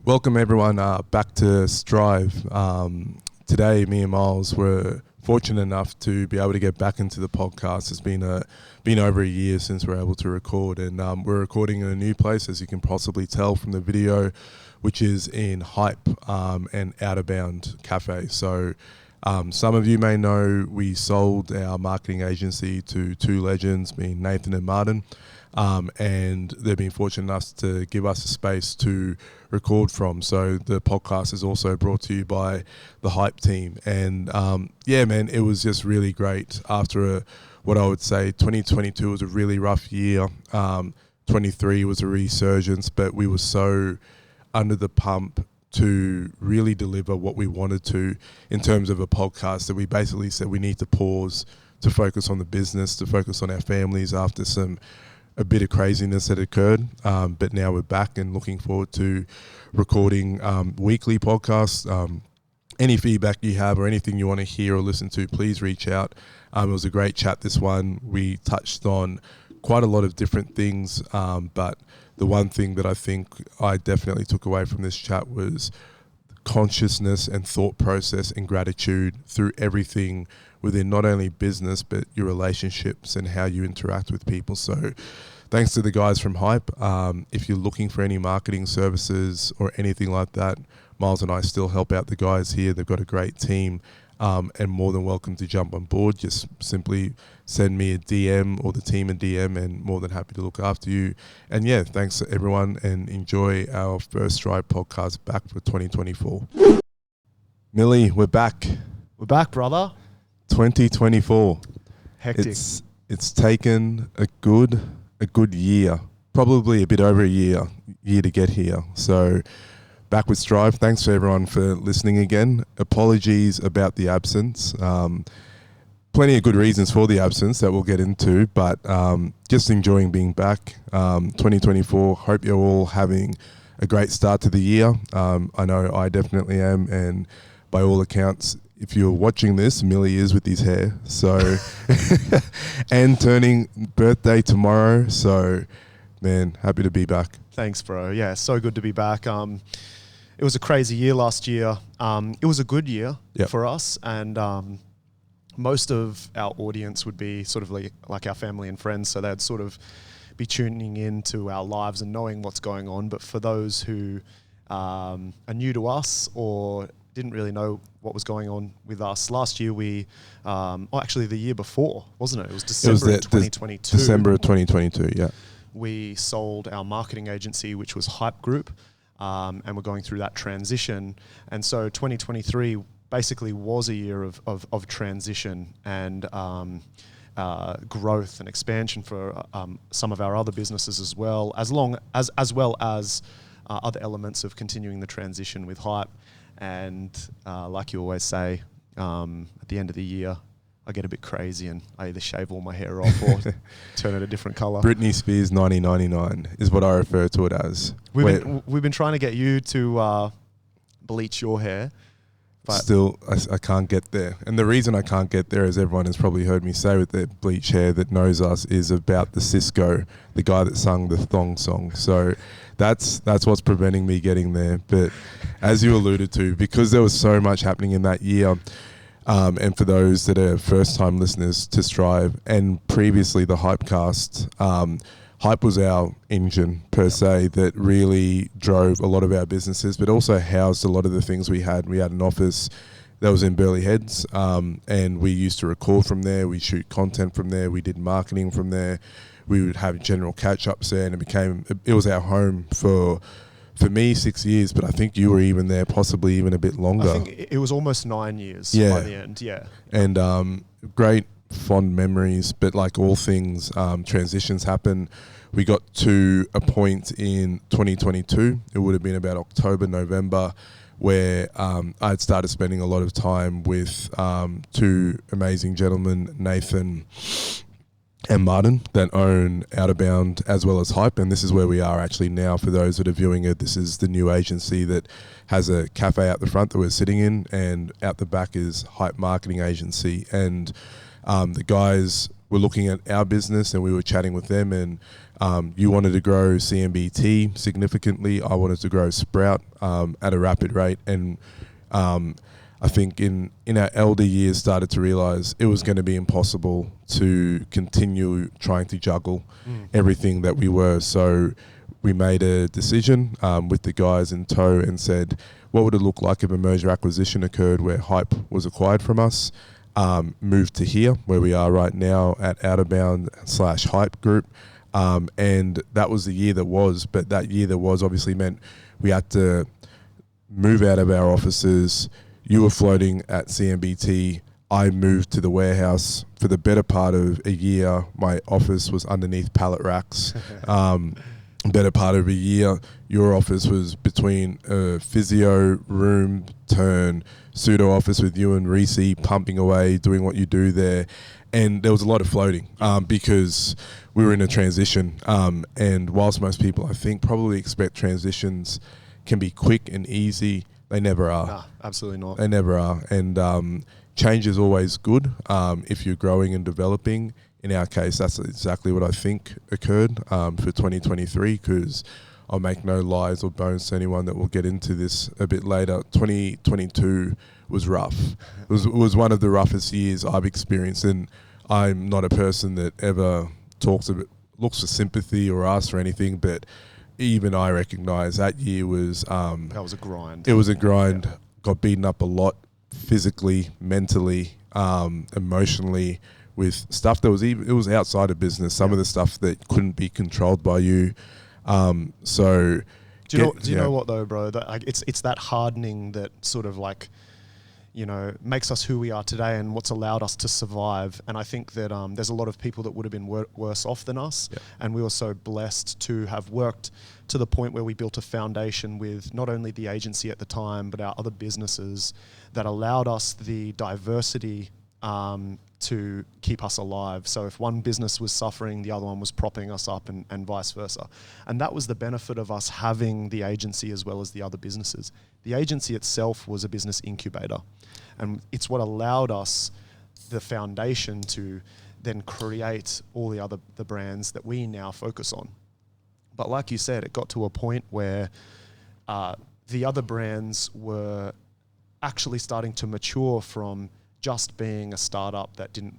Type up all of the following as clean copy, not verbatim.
Welcome everyone back to Strive. Today, me and Miles were fortunate enough to be able to get back into the podcast. It's been over a year since we're able to record, and we're recording in a new place, as you can possibly tell from the video, which is in Hype and Out of Bound Cafe. So some of you may know we sold our marketing agency to two legends, being Nathan and Martin, and they've been fortunate enough to give us a space to record from. So the podcast is also brought to you by the Hype team. And yeah, man, it was just really great after what I would say 2022 was a really rough year. 23 was a resurgence, but we were so under the pump to really deliver what we wanted to in terms of a podcast that we basically said we need to pause to focus on the business, to focus on our families after a bit of craziness that occurred. But now we're back and looking forward to recording weekly podcasts. Any feedback you have or anything you want to hear or listen to, please reach out. It was a great chat, this one. We touched on quite a lot of different things, but the one thing that I think I definitely took away from this chat was consciousness and thought process and gratitude through everything within not only business, but your relationships and how you interact with people. So thanks to the guys from Hype. If you're looking for any marketing services or anything like that, Miles and I still help out the guys here. They've got a great team, and more than welcome to jump on board. Just simply send me a DM or the team a DM, and more than happy to look after you. And yeah, thanks to everyone, and enjoy our first Strive podcast back for 2024. Millie, we're back. We're back, brother. 2024. Hectic. It's taken a good year, probably a bit over a year to get here. So back with Strive. Thanks to everyone for listening again. Apologies about the absence. Plenty of good reasons for the absence that we'll get into, but just enjoying being back. 2024. Hope you're all having a great start to the year. I know I definitely am, and by all accounts, if you're watching this, Millie is with his hair. So, and turning birthday tomorrow. So, man, happy to be back. Thanks, bro. Yeah, so good to be back. It was a crazy year last year. It was a good year for us, and most of our audience would be sort of like our family and friends, so they'd sort of be tuning into our lives and knowing what's going on. But for those who are new to us or didn't really know what was going on with us, last year actually the year before, wasn't it? It was December of 2022. December of 2022, yeah. We sold our marketing agency, which was Hype Group, and we're going through that transition. And so 2023 basically was a year of transition and growth and expansion for some of our other businesses as well as other elements of continuing the transition with Hype. And like you always say, at the end of the year, I get a bit crazy and I either shave all my hair off or turn it a different color. Britney Spears 1999 is what I refer to it as. We've been trying to get you to bleach your hair. But still, I can't get there. And the reason I can't get there, as everyone has probably heard me say with their bleach hair that knows us, is about the Cisco, the guy that sung the Thong song. So that's what's preventing me getting there. But as you alluded to, because there was so much happening in that year, and for those that are first-time listeners to Strive, and previously the Hypecast, Hype was our engine per se that really drove a lot of our businesses, but also housed a lot of the things we had. We had an office that was in Burleigh Heads, and we used to record from there. We shoot content from there. We did marketing from there. We would have general catch-ups there, and it was our home for me 6 years, but I think you were even there possibly even a bit longer. I think it was almost 9 years by the end, yeah. And great fond memories, but like all things, transitions happen. We got to a point in 2022, it would have been about October, November, where I had started spending a lot of time with two amazing gentlemen, Nathan and Martin, that own Out of Bound as well as Hype. And this is where we are actually now. For those that are viewing it, this is the new agency that has a cafe out the front that we're sitting in, and out the back is Hype Marketing Agency. And the guys were looking at our business and we were chatting with them, and you wanted to grow CMBT significantly. I wanted to grow Sprout at a rapid rate, and I think in our elder years started to realize it was going to be impossible to continue trying to juggle everything that we were. So we made a decision with the guys in tow and said, what would it look like if a merger acquisition occurred where Hype was acquired from us, moved to here where we are right now at Outerbound/Hype Group. And that was the year that was, but that year that was obviously meant we had to move out of our offices. You were floating at CMBT. I moved to the warehouse for the better part of a year. My office was underneath pallet racks. Better part of a year, your office was between a physio room turn pseudo office with you and Reese pumping away, doing what you do there. And there was a lot of floating because we were in a transition. And whilst most people, I think, probably expect transitions can be quick and easy, they never are. Nah, absolutely not. They never are. And change is always good if you're growing and developing. In our case, that's exactly what I think occurred for 2023, because I'll make no lies or bones to anyone that we'll get into this a bit later. 2022 was rough. It was one of the roughest years I've experienced, and I'm not a person that ever looks for sympathy or asks for anything, but even I recognise that year was... that was a grind. It was a grind. Yeah. Got beaten up a lot, physically, mentally, emotionally, with stuff that it was outside of business. Some of the stuff that couldn't be controlled by you. Do you know what though, bro? That, it's that hardening that sort of like, makes us who we are today and what's allowed us to survive. And I think that there's a lot of people that would have been worse off than us. Yeah. And we were so blessed to have worked to the point where we built a foundation with not only the agency at the time, but our other businesses that allowed us the diversity to keep us alive. So if one business was suffering, the other one was propping us up, and vice versa. And that was the benefit of us having the agency as well as the other businesses. The agency itself was a business incubator, and it's what allowed us the foundation to then create all the brands that we now focus on. But like you said, it got to a point where the other brands were actually starting to mature from just being a startup that didn't,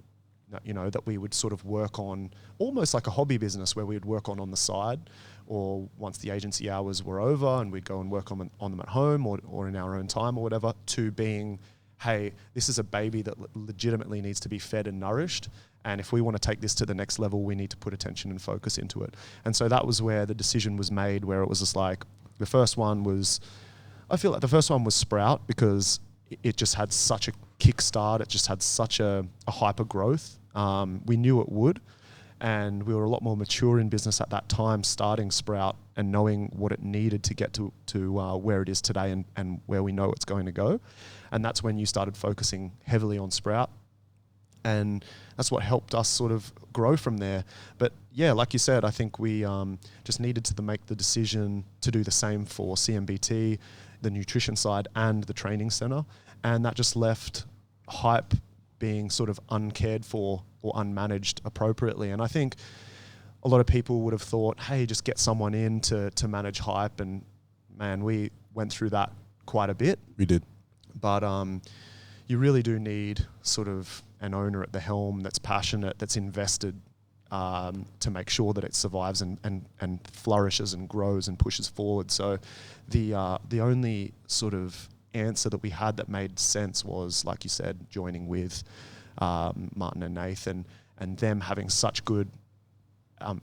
that we would sort of work on almost like a hobby business where we would work on the side, or once the agency hours were over and we'd go and work on them at home or in our own time or whatever, to being, hey, this is a baby that legitimately needs to be fed and nourished. And if we want to take this to the next level, we need to put attention and focus into it. And so that was where the decision was made, where it was just like, I feel like the first one was Sprout, because it just had such a kickstart. It just had such a hyper growth. We knew it would, and we were a lot more mature in business at that time, starting Sprout and knowing what it needed to get to where it is today and where we know it's going to go. And that's when you started focusing heavily on Sprout. And that's what helped us sort of grow from there. But yeah, like you said, I think we just needed to make the decision to do the same for CMBT, the nutrition side, and the training center. And that just left Hype being sort of uncared for or unmanaged appropriately. And I think a lot of people would have thought, hey, just get someone in to manage Hype. And man, we went through that quite a bit. We did. But you really do need sort of an owner at the helm that's passionate, that's invested to make sure that it survives and flourishes and grows and pushes forward. So the only sort of answer that we had that made sense was, like you said, joining with Martin and Nathan, and them having such good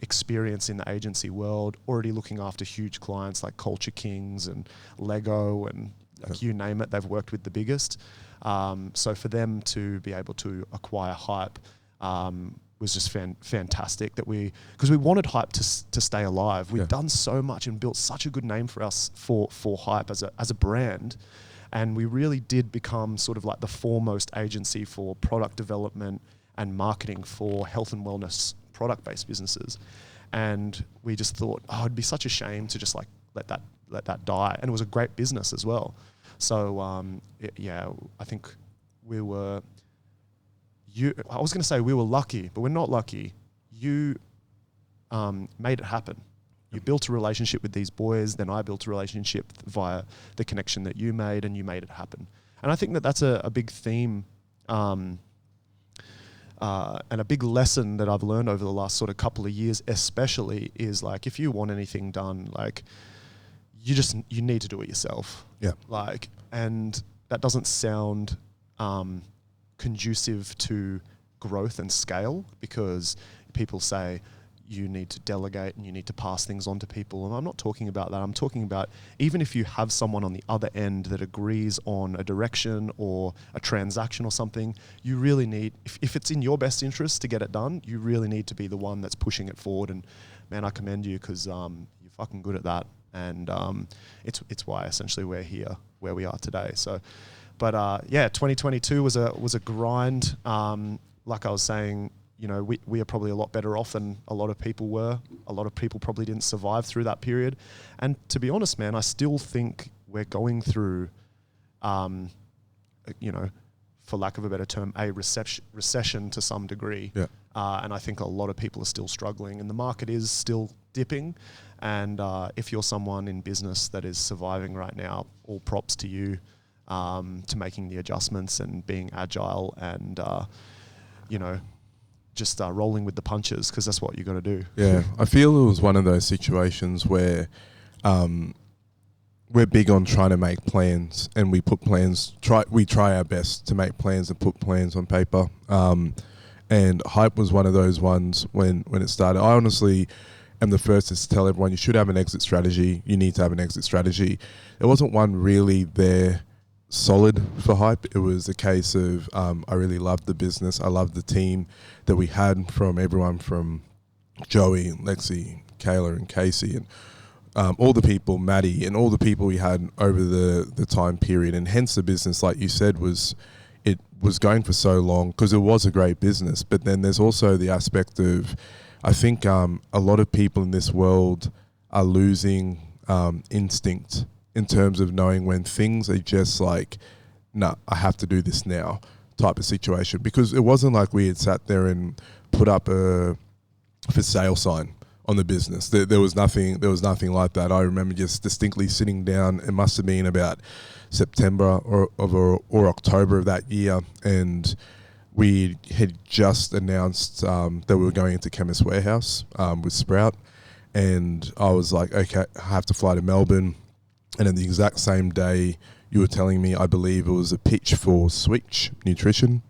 experience in the agency world, already looking after huge clients like Culture Kings and Lego and like you name it, they've worked with the biggest. So for them to be able to acquire Hype was just fantastic, because we wanted Hype to stay alive. We've done so much and built such a good name for us for Hype as a brand. And we really did become sort of like the foremost agency for product development and marketing for health and wellness product-based businesses. And we just thought, it'd be such a shame to just like let that die. And it was a great business as well. So I think we were I was going to say we were lucky, but we're not lucky. You made it happen. You built a relationship with these boys, then I built a relationship via the connection that you made, and you made it happen. And I think that that's a big theme and a big lesson that I've learned over the last sort of couple of years, especially, is like, if you want anything done, like, you need to do it yourself. Yeah. Like, and that doesn't sound conducive to growth and scale, because people say you need to delegate and you need to pass things on to people. And I'm not talking about that. I'm talking about, even if you have someone on the other end that agrees on a direction or a transaction or something, you really need, if it's in your best interest to get it done, you really need to be the one that's pushing it forward. And man, I commend you, because you're fucking good at that. And it's why essentially we're here where we are today. So, but 2022 was a grind. Like I was saying, you know, we are probably a lot better off than a lot of people were. A lot of people probably didn't survive through that period. And to be honest, man, I still think we're going through, you know, for lack of a better term, a recession to some degree. Yeah. And I think a lot of people are still struggling, and the market is still dipping. And if you're someone in business that is surviving right now, all props to you, to making the adjustments and being agile and, you know, just rolling with the punches, because that's what you got to do. Yeah, I feel it was one of those situations where we're big on trying to make plans, and we put plans. We try our best to make plans and put plans on paper. And hype was one of those ones when it started. I honestly am the first to tell everyone you should have an exit strategy. You need to have an exit strategy. There wasn't one really there solid for hype. It was a case of I really loved the business. I loved the team that we had, from everyone from Joey and Lexi, Kayla and Casey, and all the people, Maddie, and all the people we had over the time period. And hence the business, like you said, was going for so long because it was a great business. But then there's also the aspect of, I think a lot of people in this world are losing instinct in terms of knowing when things are just like, nah, I have to do this now type of situation. Because it wasn't like we had sat there and put up a for sale sign on the business. There was nothing like that. I remember just distinctly sitting down. It must have been about September or October of that year, and we had just announced that we were going into Chemist Warehouse with Sprout, and I was like, okay, I have to fly to Melbourne. And then the exact same day, you were telling me, I believe it was a pitch for Switch Nutrition,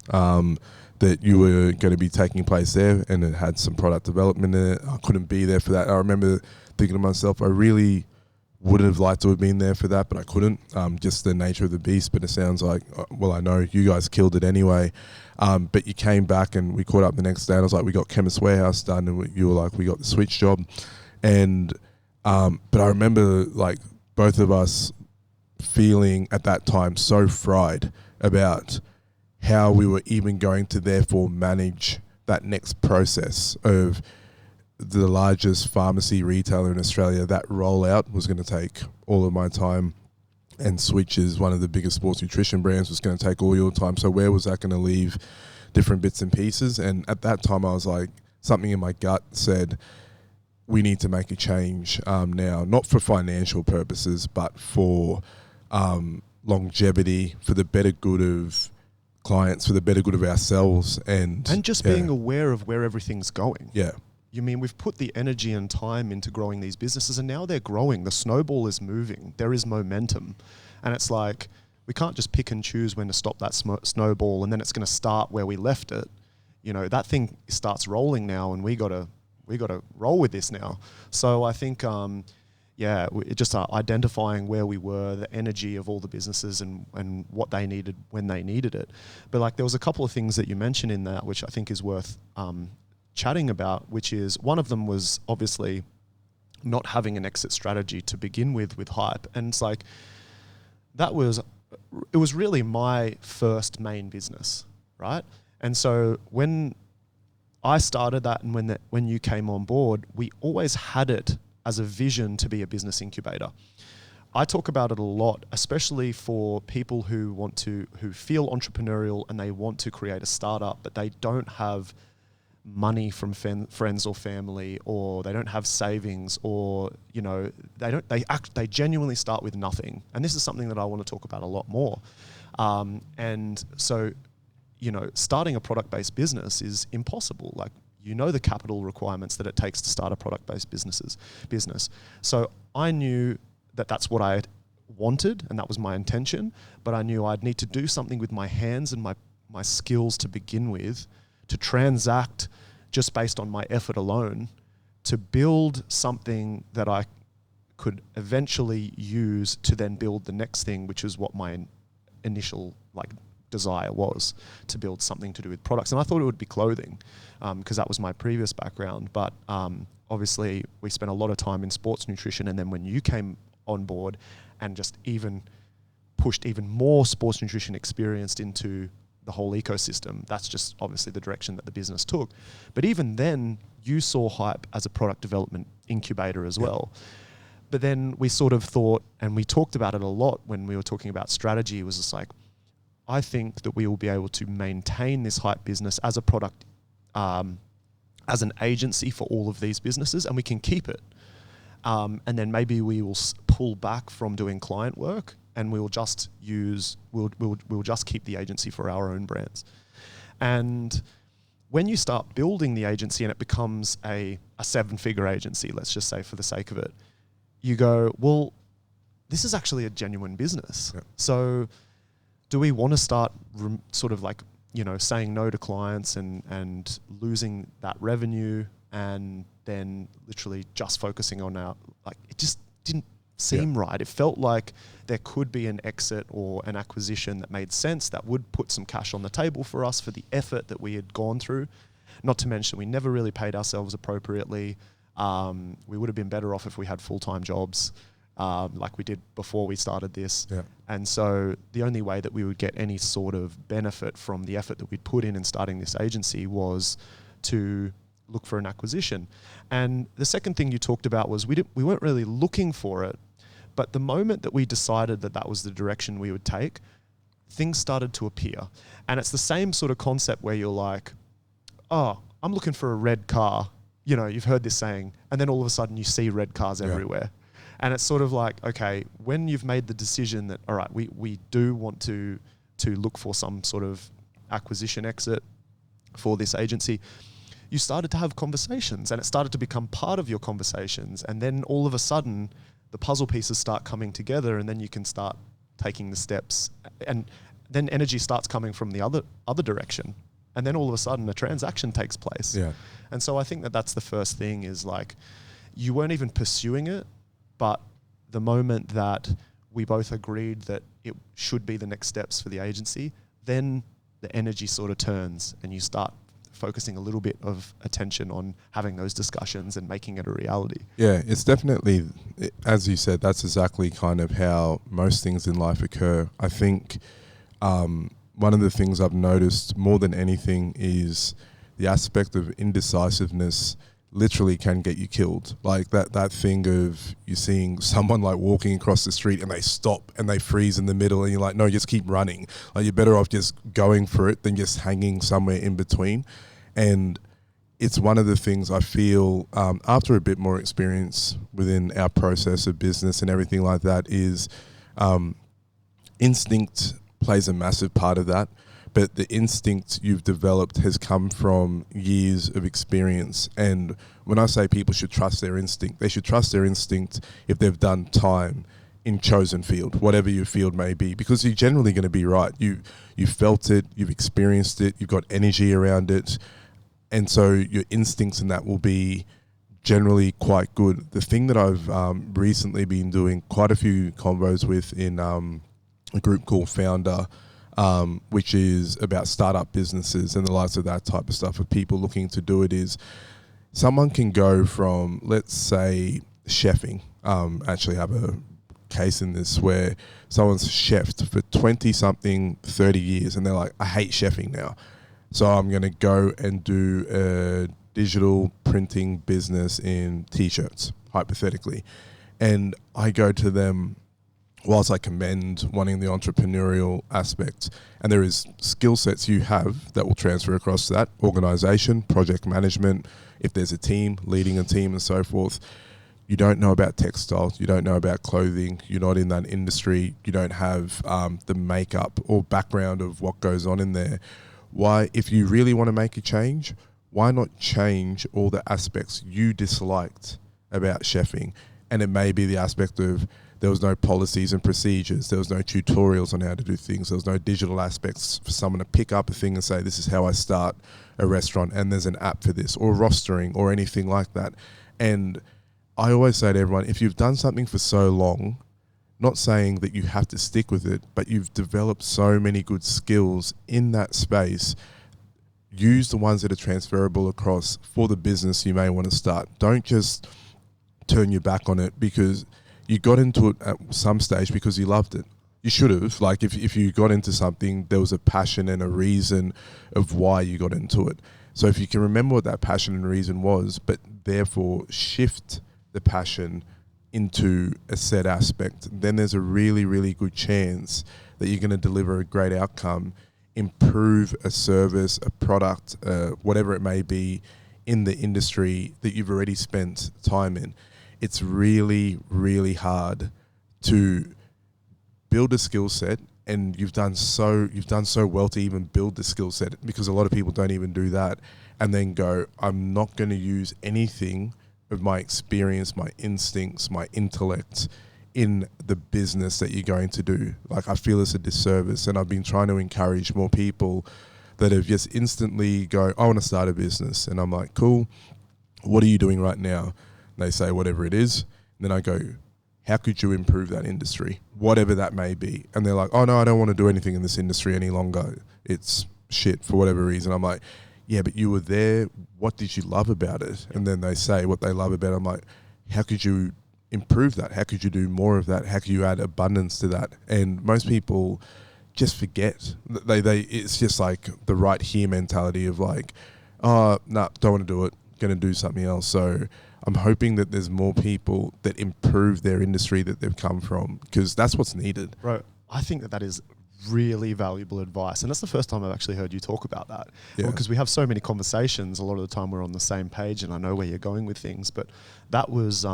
that you were going to be taking place there, and it had some product development in it. I couldn't be there for that. I remember thinking to myself, I really would have liked to have been there for that, but I couldn't, just the nature of the beast. But it sounds like, well, I know you guys killed it anyway. But you came back and we caught up the next day, and I was like, we got Chemist Warehouse done, and you were like, we got the Switch job. And but I remember like both of us feeling at that time so fried about how we were even going to therefore manage that next process of the largest pharmacy retailer in Australia. That rollout was going to take all of my time, and Switch is one of the biggest sports nutrition brands, was going to take all your time. So where was that going to leave different bits and pieces? And at that time I was like, something in my gut said, we need to make a change now, not for financial purposes, but for longevity, for the better good of clients, for the better good of ourselves. And just being aware of where everything's going. Yeah. You mean we've put the energy and time into growing these businesses, and now they're growing. The snowball is moving. There is momentum. And it's like, we can't just pick and choose when to stop that snowball, and then it's going to start where we left it. You know, that thing starts rolling now, and we got to roll with this now. So I think, just identifying where we were, the energy of all the businesses and what they needed when they needed it. But like, there was a couple of things that you mentioned in that, which I think is worth chatting about, which is, one of them was obviously not having an exit strategy to begin with hype. And it's like, it was really my first main business, right? And so when I started that, and when you came on board, we always had it as a vision to be a business incubator. I talk about it a lot, especially for people who feel entrepreneurial and they want to create a startup, but they don't have money from friends or family, or they don't have savings, or they genuinely start with nothing. And this is something that I want to talk about a lot more. And so, starting a product-based business is impossible. Like, the capital requirements that it takes to start a product-based business. So I knew that that's what I wanted and that was my intention, but I knew I'd need to do something with my hands and my skills to begin with, to transact just based on my effort alone, to build something that I could eventually use to then build the next thing, which is what my initial desire was, to build something to do with products. And I thought it would be clothing, because that was my previous background. But obviously we spent a lot of time in sports nutrition, and then when you came on board and just even pushed even more sports nutrition experienced into the whole ecosystem, that's just obviously the direction that the business took. But even then, you saw Hype as a product development incubator as well. But then we sort of thought, and we talked about it a lot when we were talking about strategy, it was just like, I think that we will be able to maintain this Hype business as a product, as an agency for all of these businesses, and we can keep it. And then maybe we will pull back from doing client work, and we'll just keep the agency for our own brands. And when you start building the agency and it becomes a 7-figure agency, let's just say for the sake of it, you go, well, this is actually a genuine business. Yeah. So do we want to start saying no to clients and losing that revenue, and then literally just focusing on it just didn't seem right. It felt like there could be an exit or an acquisition that made sense, that would put some cash on the table for us for the effort that we had gone through. Not to mention, we never really paid ourselves appropriately. We would have been better off if we had full-time jobs, like we did before we started this. Yeah. And so the only way that we would get any sort of benefit from the effort that we'd put in starting this agency was to look for an acquisition. And the second thing you talked about was we weren't really looking for it, but the moment that we decided that that was the direction we would take, things started to appear. And it's the same sort of concept where you're like, oh, I'm looking for a red car. You've heard this saying, and then all of a sudden you see red cars everywhere. And it's sort of like, okay, when you've made the decision that, all right, we do want to look for some sort of acquisition exit for this agency, you started to have conversations, and it started to become part of your conversations. And then all of a sudden the puzzle pieces start coming together, and then you can start taking the steps, and then energy starts coming from the other direction. And then all of a sudden a transaction takes place. Yeah. And so I think that that's the first thing, is like, you weren't even pursuing it, but the moment that we both agreed that it should be the next steps for the agency, then the energy sort of turns, and you start focusing a little bit of attention on having those discussions and making it a reality. Yeah, it's definitely, as you said, that's exactly kind of how most things in life occur. I think one of the things I've noticed more than anything is the aspect of indecisiveness literally can get you killed. Like that thing of you seeing someone like walking across the street and they stop and they freeze in the middle, and you're like, no, just keep running. Like, you're better off just going for it than just hanging somewhere in between. And it's one of the things I feel after a bit more experience within our process of business and everything like that is instinct plays a massive part of that. But the instinct you've developed has come from years of experience. And when I say people should trust their instinct, they should trust their instinct if they've done time in chosen field, whatever your field may be, because you're generally going to be right. You felt it, you've experienced it, you've got energy around it. And so your instincts in that will be generally quite good. The thing that I've recently been doing quite a few convos with in a group called Founder, which is about startup businesses and the likes of that type of stuff, of people looking to do it, is someone can go from, let's say, chefing. Actually have a case in this where someone's chefed for 20-something, 30 years, and they're like, I hate chefing now. So I'm going to go and do a digital printing business in T-shirts, hypothetically. And I go to them, whilst I commend wanting the entrepreneurial aspect, and there is skill sets you have that will transfer across to that, organisation, project management, if there's a team, leading a team and so forth. You don't know about textiles, you don't know about clothing, you're not in that industry, you don't have the makeup or background of what goes on in there. Why, if you really want to make a change, why not change all the aspects you disliked about chefing? And it may be the aspect of there was no policies and procedures, there was no tutorials on how to do things, there was no digital aspects for someone to pick up a thing and say, this is how I start a restaurant, and there's an app for this, or rostering, or anything like that. And I always say to everyone, if you've done something for so long, not saying that you have to stick with it, but you've developed so many good skills in that space, use the ones that are transferable across for the business you may want to start. Don't just turn your back on it because you got into it at some stage because you loved it. You should have. Like if you got into something, there was a passion and a reason of why you got into it. So if you can remember what that passion and reason was, but therefore shift the passion into a set aspect, then there's a really, really good chance that you're going to deliver a great outcome, improve a service, a product, whatever it may be in the industry that you've already spent time in. It's really, really hard to build a skill set, and you've done so well to even build the skill set, because a lot of people don't even do that and then go, I'm not going to use anything of my experience, my instincts, my intellect in the business that you're going to do. Like, I feel it's a disservice, and I've been trying to encourage more people that have just instantly go, I want to start a business. And I'm like, cool, what are you doing right now? And they say whatever it is. And then I go, how could you improve that industry? Whatever that may be. And they're like, oh no, I don't want to do anything in this industry any longer. It's shit for whatever reason. I'm like, yeah, but you were there. What did you love about it? And then they say what they love about it. I'm like, how could you improve that? How could you do more of that? How could you add abundance to that? And most people just forget. It's just like the right here mentality of like, oh, no, don't want to do it. Going to do something else. So I'm hoping that there's more people that improve their industry that they've come from, because that's what's needed. Right. I think that is really valuable advice, and that's the first time I've actually heard you talk about that. Because we have so many conversations, a lot of the time we're on the same page and I know where you're going with things, but that was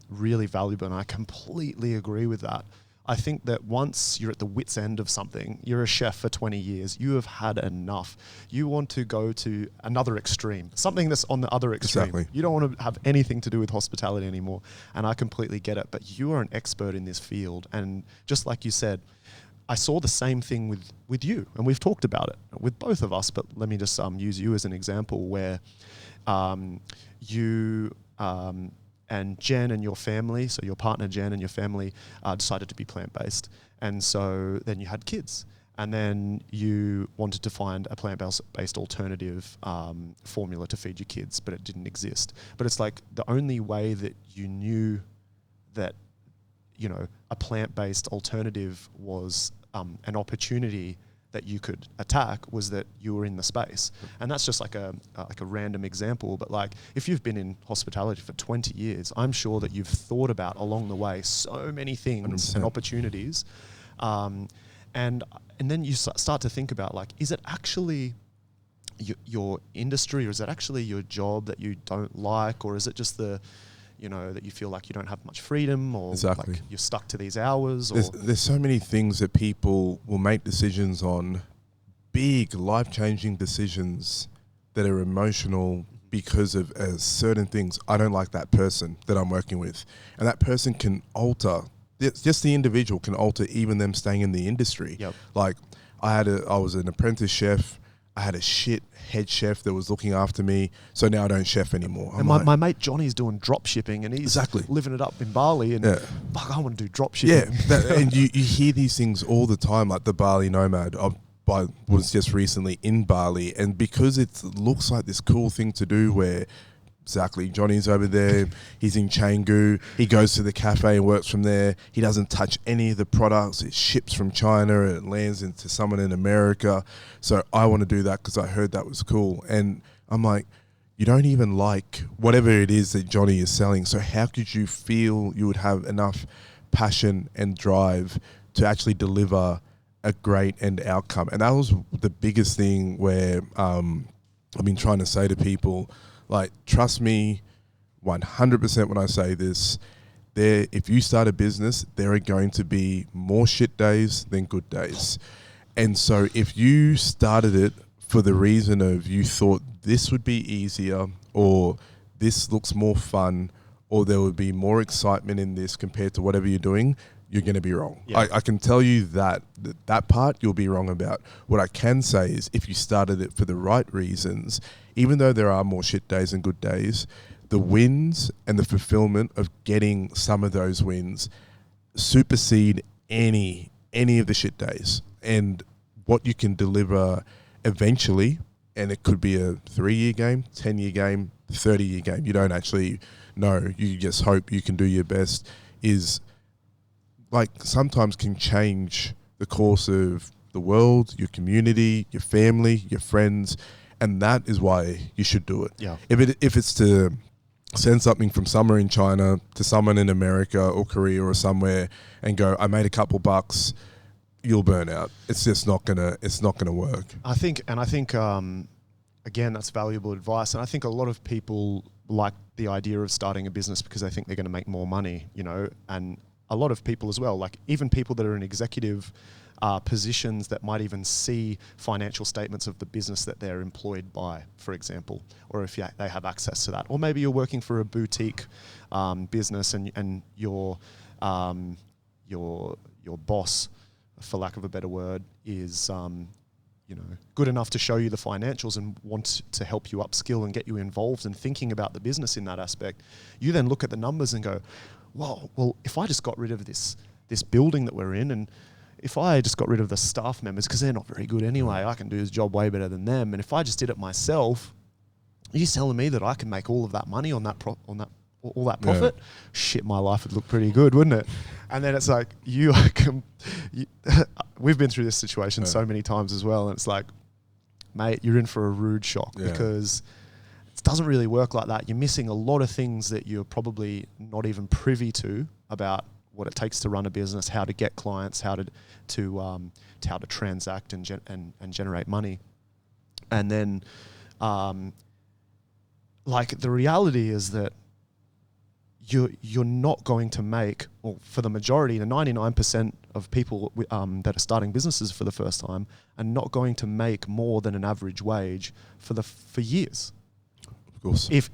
really valuable, and I completely agree with that. I think that once you're at the wit's end of something, you're a chef for 20 years, you have had enough. You want to go to another extreme, something that's on the other extreme. Exactly. You don't want to have anything to do with hospitality anymore, and I completely get it, but you are an expert in this field, and just like you said, I saw the same thing with you, and we've talked about it with both of us, but let me just use you as an example where you and Jen and your family, so your partner Jen and your family decided to be plant-based. And so then you had kids, and then you wanted to find a plant-based alternative formula to feed your kids, but it didn't exist. But it's like the only way that you knew that, you know, a plant-based alternative was an opportunity that you could attack was that you were in the space. And that's just like a random example, but like if you've been in hospitality for 20 years, I'm sure that you've thought about along the way so many things 100%. And opportunities. And then you start to think about like, is it actually your industry, or is it actually your job that you don't like, or is it just that you feel like you don't have much freedom, or exactly. like you're stuck to these hours? There's so many things that people will make decisions on, big life-changing decisions that are emotional because of certain things. I don't like that person that I'm working with. And that person can alter, just the individual can alter even them staying in the industry. Yep. Like I was an apprentice chef. I had a shit head chef that was looking after me, so now I don't chef anymore. And my mate Johnny's doing drop shipping, and he's living it up in Bali, and fuck, I want to do drop shipping. Yeah, and you hear these things all the time, like the Bali nomad. I was just recently in Bali, and because it looks like this cool thing to do where exactly Johnny's over there, he's in Canggu, he goes to the cafe and works from there, he doesn't touch any of the products, it ships from China and it lands into someone in America. So I want to do that because I heard that was cool. And I'm like, you don't even like whatever it is that Johnny is selling, so how could you feel you would have enough passion and drive to actually deliver a great end outcome. And that was the biggest thing where I've been trying to say to people, like, trust me 100% when I say this, if you start a business, there are going to be more shit days than good days. And so if you started it for the reason of you thought this would be easier, or this looks more fun, or there would be more excitement in this compared to whatever you're doing, you're going to be wrong. Yeah. I can tell you that part you'll be wrong about. What I can say is if you started it for the right reasons, even though there are more shit days and good days, the wins and the fulfillment of getting some of those wins supersede any of the shit days. And what you can deliver eventually, and it could be a 3-year game, 10-year game, 30-year game. You don't actually know. You just hope you can do your best, is like sometimes can change the course of the world, your community, your family, your friends. And that is why you should do it. Yeah. If it's to send something from somewhere in China to someone in America or Korea or somewhere and go, I made a couple bucks, you'll burn out. It's just not gonna work. I think again, that's valuable advice. And I think a lot of people like the idea of starting a business because they think they're going to make more money, and a lot of people as well, like even people that are in executive positions that might even see financial statements of the business that they're employed by, for example, or if they have access to that. Or maybe you're working for a boutique business and your boss, for lack of a better word, is good enough to show you the financials and want to help you upskill and get you involved in thinking about the business in that aspect. You then look at the numbers and go, whoa, well, if I just got rid of this building that we're in, and if I just got rid of the staff members, because they're not very good anyway, I can do this job way better than them. And if I just did it myself, are you telling me that I can make all of that money on that profit? Yeah. Shit, my life would look pretty good, wouldn't it? And then it's like, we've been through this situation so many times as well. And it's like, mate, you're in for a rude shock because it doesn't really work like that. You're missing a lot of things that you're probably not even privy to about what it takes to run a business, how to get clients, how to transact and generate money. And then, like, the reality is that you're not going to make, well, for the majority, the 99% of people that are starting businesses for the first time are not going to make more than an average wage for years. Of course. If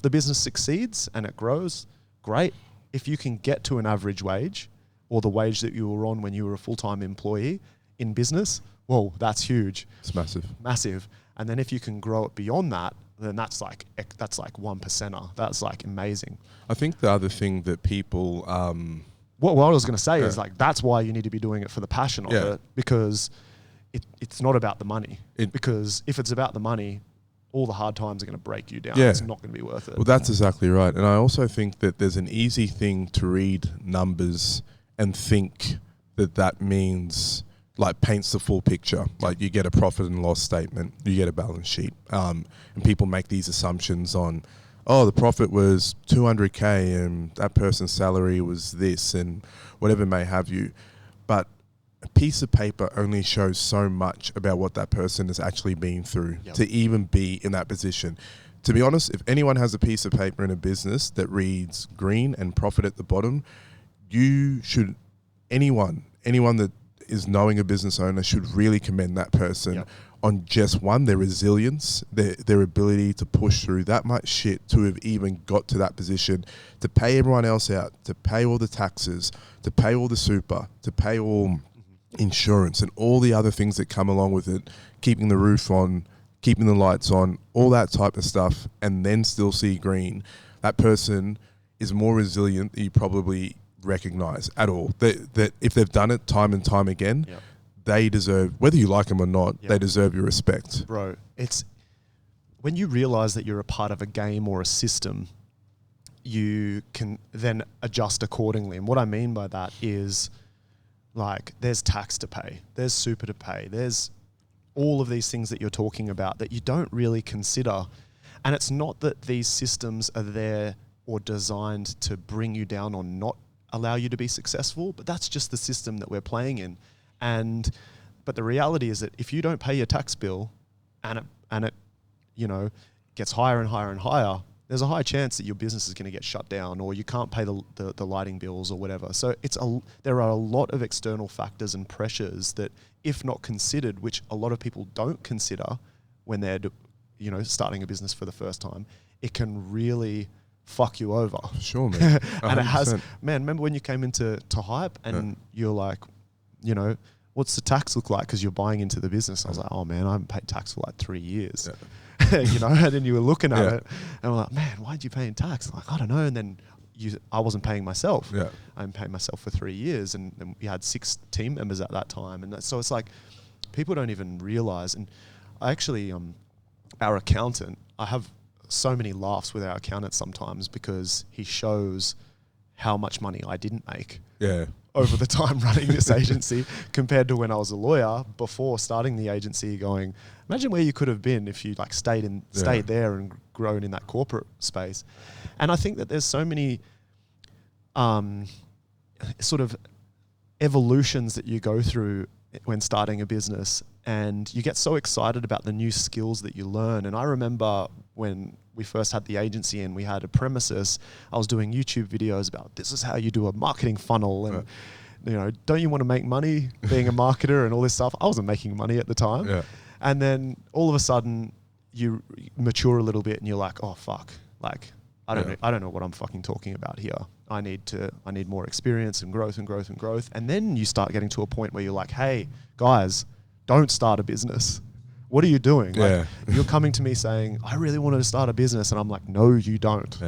the business succeeds and it grows, great. If you can get to an average wage or the wage that you were on when you were a full-time employee in business, whoa, that's huge. It's massive. Massive. And then if you can grow it beyond that, then that's like 1%er. That's like amazing. I think the other thing that people... what I was going to say is, like, that's why you need to be doing it for the passion of it, because it's not about the money. Because if it's about the money, all the hard times are going to break you down. It's not going to be worth it. Well, that's exactly right. And I also think that there's an easy thing to read numbers and think that means, like, paints the full picture. Like, you get a profit and loss statement, you get a balance sheet. And people make these assumptions on, the profit was 200K and that person's salary was this and whatever may have you. But a piece of paper only shows so much about what that person has actually been through to even be in that position. To be honest, if anyone has a piece of paper in a business that reads green and profit at the bottom, anyone that is knowing a business owner should really commend that person on just one, their resilience, their ability to push through that much shit to have even got to that position, to pay everyone else out, to pay all the taxes, to pay all the super, to pay all insurance and all the other things that come along with it, keeping the roof on, keeping the lights on, all that type of stuff, and then still see green. That person is more resilient than you probably recognize at all. That if they've done it time and time again, they deserve, whether you like them or not, they deserve your respect. Bro, it's when you realize that you're a part of a game or a system, you can then adjust accordingly. And what I mean by that is, like, there's tax to pay, there's super to pay, there's all of these things that you're talking about that you don't really consider. And it's not that these systems are there or designed to bring you down or not allow you to be successful, but that's just the system that we're playing in. But the reality is that if you don't pay your tax bill and it gets higher and higher and higher, there's a high chance that your business is going to get shut down, or you can't pay the lighting bills or whatever. So there are a lot of external factors and pressures that, if not considered, which a lot of people don't consider when they're starting a business for the first time, it can really fuck you over. Sure, man. And it has, man, remember when you came into Hype and you're like, what's the tax look like? Because you're buying into the business. I was like, oh man, I haven't paid tax for like 3 years. And then you were looking at it and I'm like, man, why'd you pay in tax? I'm like, I don't know. And then I wasn't paying myself. I'm paying myself for 3 years, and we had 6 team members at that time. And so it's like, people don't even realize. And I actually, our accountant, I have so many laughs with our accountant sometimes because he shows how much money I didn't make over the time running this agency compared to when I was a lawyer before starting the agency, going, imagine where you could have been if you stayed there and grown in that corporate space. And I think that there's so many sort of evolutions that you go through when starting a business, and you get so excited about the new skills that you learn. And I remember when we first had the agency and we had a premises, I was doing YouTube videos about, this is how you do a marketing funnel, and don't you want to make money being a marketer and all this stuff. I wasn't making money at the time. And then all of a sudden you mature a little bit and you're like, oh fuck, I don't know what I'm fucking talking about here. I need more experience and growth and growth and growth. And then you start getting to a point where you're like, hey guys, don't start a business. What are you doing? You're coming to me saying, I really wanted to start a business. And I'm like, no, you don't.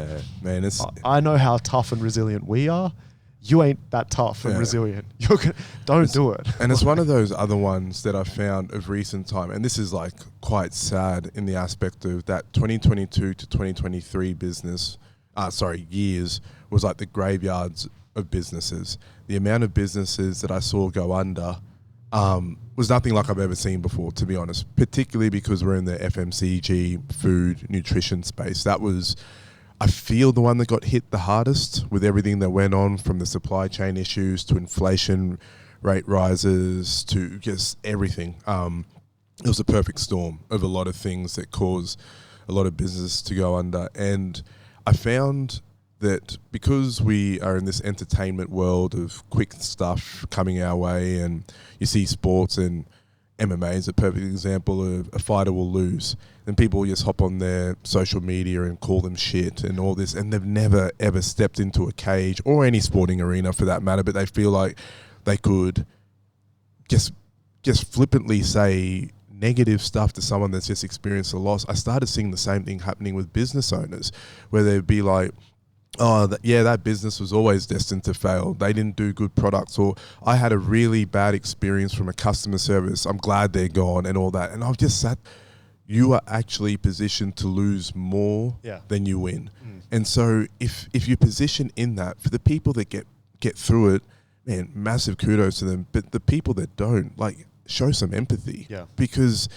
Man, I know how tough and resilient we are. You ain't that tough and resilient. Don't do it. And it's one of those other ones that I found of recent time. And this is quite sad in the aspect of that 2022 to 2023 years was like the graveyards of businesses. The amount of businesses that I saw go under was nothing like I've ever seen before, to be honest, particularly because we're in the FMCG, food, nutrition space. That was, I feel, the one that got hit the hardest with everything that went on, from the supply chain issues to inflation rate rises to just everything. It was a perfect storm of a lot of things that caused a lot of business to go under. And I found that because we are in this entertainment world of quick stuff coming our way, and you see sports, and MMA is a perfect example of a fighter will lose, and people just hop on their social media and call them shit and all this, and they've never ever stepped into a cage or any sporting arena for that matter, but they feel like they could just flippantly say negative stuff to someone that's just experienced a loss. I started seeing the same thing happening with business owners, where they'd be like, oh, that business was always destined to fail. They didn't do good products, or I had a really bad experience from a customer service. I'm glad they're gone and all that. And I've just sat, you are actually positioned to lose more than you win. And so if you position in that, for the people that get through it, man, massive kudos to them. But the people that don't, show some empathy. Because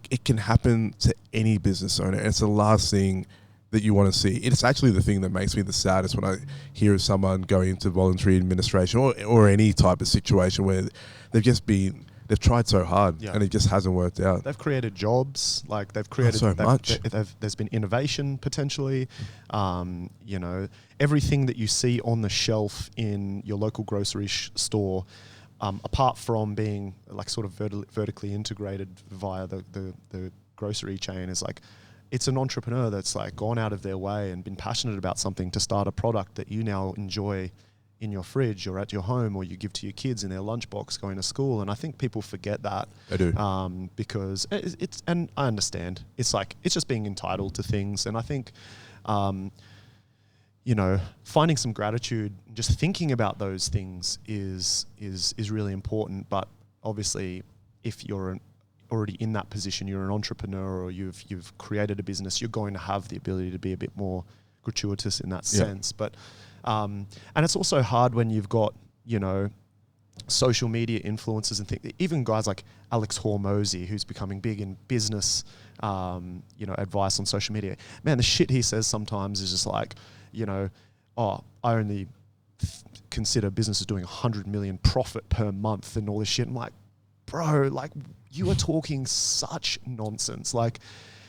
it can happen to any business owner. And it's the last thing that you want to see. It's actually the thing that makes me the saddest when I hear of someone going into voluntary administration or any type of situation where they've tried so hard and it just hasn't worked out. They've created jobs, they've created so much. There's been innovation potentially. Everything that you see on the shelf in your local grocery store, apart from being sort of vertically integrated via the grocery chain, is it's an entrepreneur that's gone out of their way and been passionate about something to start a product that you now enjoy in your fridge or at your home, or you give to your kids in their lunchbox going to school. And I think people forget that. They do. Because and I understand, it's just being entitled to things. And I think, finding some gratitude, just thinking about those things is really important. But obviously, if you're already in that position, you're an entrepreneur, or you've created a business, you're going to have the ability to be a bit more gratuitous in that sense. But and it's also hard when you've got social media influencers and things. Even guys like Alex Hormozy, who's becoming big in business, advice on social media. Man, the shit he says sometimes is just I only consider businesses doing 100 million profit per month and all this shit. I'm like, bro, like you are talking such nonsense. Like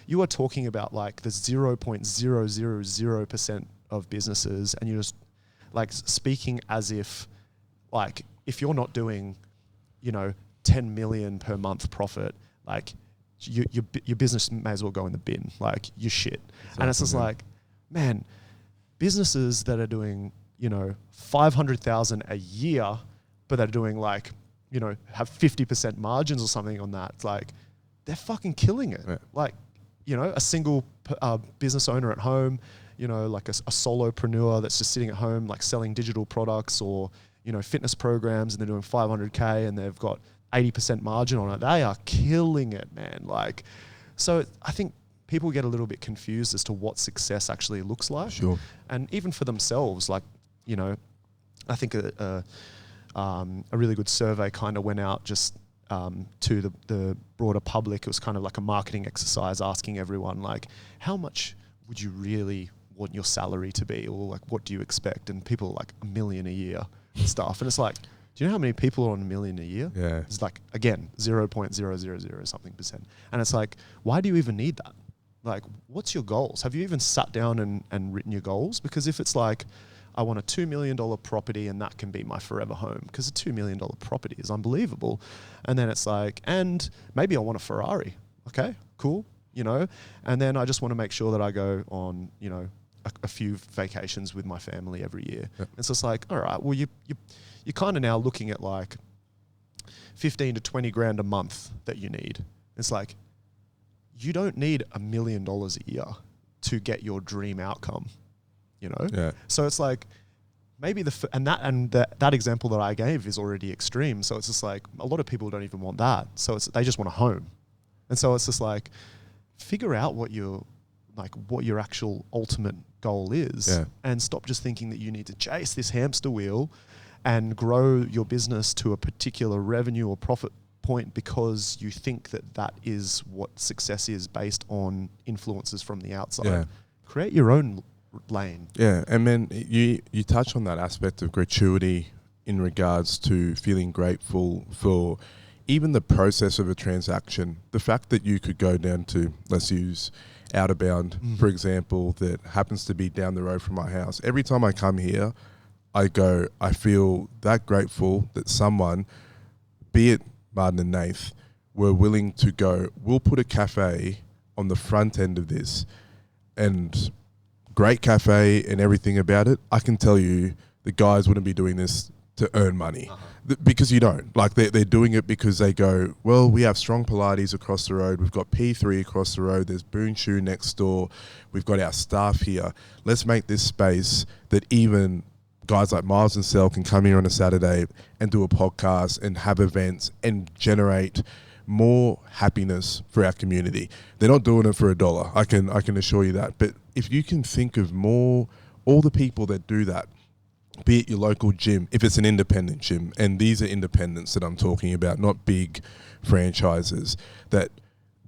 you are talking about like the 0.000% of businesses, and you're just like speaking as if like if you're not doing, 10 million per month profit, like your business may as well go in the bin. Like you're shit. Exactly. And it's just like, man, businesses that are doing, 500,000 a year, but they're doing like, have 50% margins or something on that. It's like, they're fucking killing it. Yeah. Like, a single business owner at home, like a solopreneur that's just sitting at home, like selling digital products or, fitness programs, and they're doing 500K and they've got 80% margin on it. They are killing it, man. Like, so I think people get a little bit confused as to what success actually looks like. Sure. And even for themselves, like, I think a really good survey kind of went out just to the broader public. It was kind of like a marketing exercise asking everyone, like, how much would you really want your salary to be? Or like, what do you expect? And people are like, $1 million a year and stuff. And it's like, do you know how many people are on $1 million a year? Yeah. It's like, again, 0.000 something percent. And it's like, why do you even need that? Like, what's your goals? Have you even sat down and written your goals? Because if it's like, I want a $2 million property and that can be my forever home, because a $2 million property is unbelievable. And then it's like, and maybe I want a Ferrari. Okay, cool. And then I just want to make sure that I go on, a few vacations with my family every year. Yep. It's just like, all right, well, you're kind of now looking at like 15 to 20 grand a month that you need. It's like, you don't need $1 million a year to get your dream outcome, Yeah. So it's like, maybe that example that I gave is already extreme. So it's just like, a lot of people don't even want that. So they just want a home. And so it's just like, figure out what your actual ultimate goal is, and stop just thinking that you need to chase this hamster wheel and grow your business to a particular revenue or profit point because you think that is what success is based on influences from the outside. Yeah. Create your own lane. Yeah, and then you touch on that aspect of gratuity in regards to feeling grateful for even the process of a transaction. The fact that you could go down to, let's use Outbound, for example, that happens to be down the road from my house. Every time I come here, I feel that grateful that someone, be it Martin and Nath, were willing to go, we'll put a cafe on the front end of this, and great cafe and everything about it. I can tell you the guys wouldn't be doing this to earn money. Because you don't. Like, they're doing it because they go, well, we have Strong Pilates across the road, we've got P3 across the road, there's Boon Shoe next door, we've got our staff here. Let's make this space that even guys like Miles and Sel can come here on a Saturday and do a podcast and have events and generate more happiness for our community. They're not doing it for $1. I can assure you that. But if you can think of all the people that do that, be it your local gym, if it's an independent gym, and these are independents that I'm talking about, not big franchises, that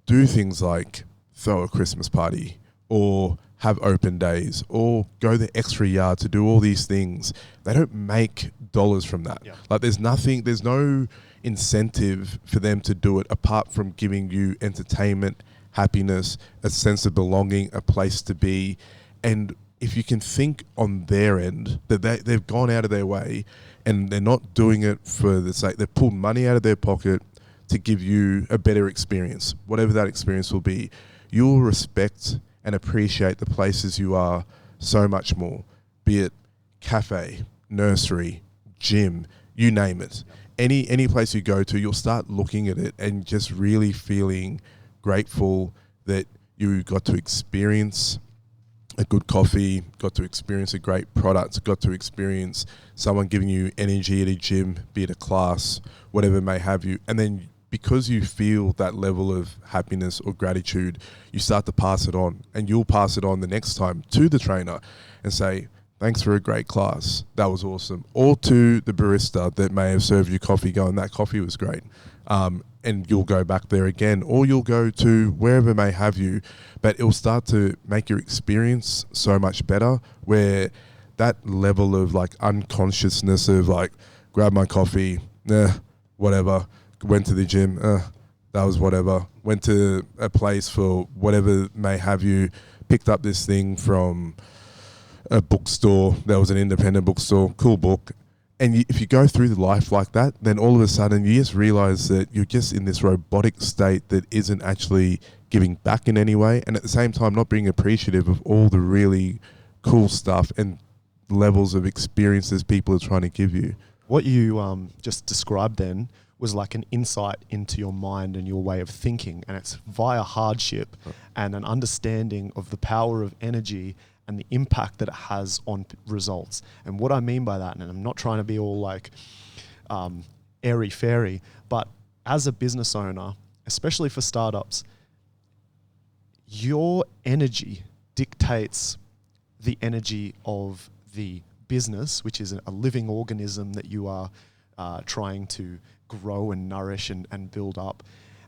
do things like throw a Christmas party or have open days or go the extra yard to do all these things. They don't make dollars from that. Yeah. Like, there's no incentive for them to do it apart from giving you entertainment, happiness, a sense of belonging, a place to be. And if you can think on their end that they've gone out of their way and they're not doing it for the sake, they've pulled money out of their pocket to give you a better experience, whatever that experience will be, you'll respect and appreciate the places you are so much more, be it cafe, nursery, gym, you name it. Any place you go to, you'll start looking at it and just really feeling grateful that you got to experience a good coffee, got to experience a great product, got to experience someone giving you energy at a gym, be it a class, whatever may have you. And then because you feel that level of happiness or gratitude, you start to pass it on, and you'll pass it on the next time to the trainer and say, thanks for a great class, that was awesome. Or to the barista that may have served you coffee, going, that coffee was great. And you'll go back there again, or you'll go to wherever may have you, but it'll start to make your experience so much better, where that level of like unconsciousness of like, grab my coffee, whatever, went to the gym, that was whatever, went to a place for whatever may have you, picked up this thing from a bookstore, there was an independent bookstore, cool book. And if you go through the life like that, then all of a sudden you just realize that you're just in this robotic state that isn't actually giving back in any way, and at the same time not being appreciative of all the really cool stuff and levels of experiences people are trying to give you. What you just described then was like an insight into your mind and your way of thinking, and it's via hardship and an understanding of the power of energy and the impact that it has on results. And what I mean by that, and I'm not trying to be all like airy-fairy, but as a business owner, especially for startups, your energy dictates the energy of the business, which is a living organism that you are trying to grow and nourish and build up.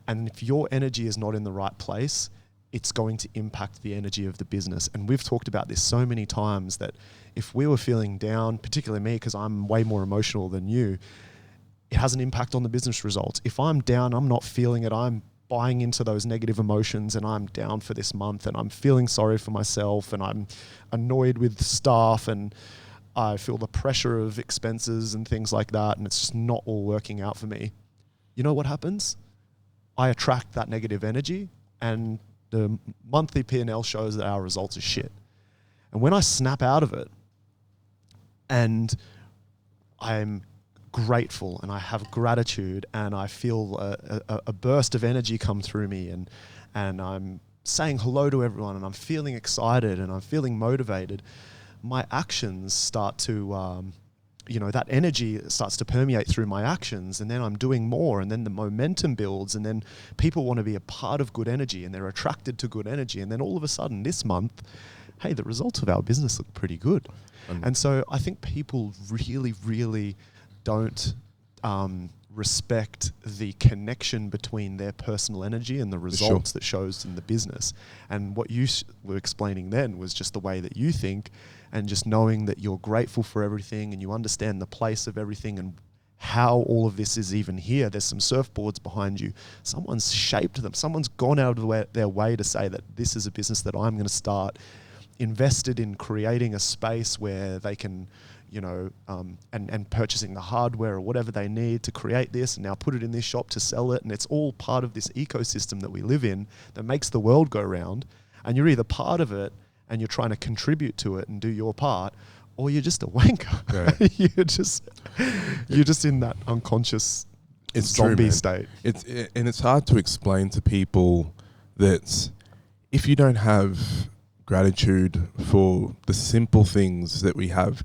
And if your energy is not in the right place, it's going to impact the energy of the business. And we've talked about this so many times that if we were feeling down, particularly me, because I'm way more emotional than you, it has an impact on the business results. If I'm down, I'm not feeling it, I'm buying into those negative emotions and I'm down for this month and I'm feeling sorry for myself and I'm annoyed with staff and I feel the pressure of expenses and things like that, and it's just not all working out for me. You know what happens? I attract that negative energy, and the monthly P&L shows that our results are shit. And when I snap out of it and I'm grateful and I have gratitude and I feel a burst of energy come through me and I'm saying hello to everyone and I'm feeling excited and I'm feeling motivated, my actions start to, that energy starts to permeate through my actions, and then I'm doing more, and then the momentum builds, and then people want to be a part of good energy and they're attracted to good energy. And then all of a sudden this month, hey, the results of our business look pretty good. And so I think people really, really don't respect the connection between their personal energy and the results that shows in the business. And what you were explaining then was just the way that you think, and just knowing that you're grateful for everything and you understand the place of everything and how all of this is even here. There's some surfboards behind you. Someone's shaped them. Someone's gone out of their way to say that this is a business that I'm going to start, invested in creating a space where they can, and purchasing the hardware or whatever they need to create this, and now put it in this shop to sell it. And it's all part of this ecosystem that we live in that makes the world go round. And you're either part of it and you're trying to contribute to it and do your part, or you're just a wanker. Yeah. you're just in that unconscious zombie state. It's hard to explain to people that if you don't have gratitude for the simple things that we have,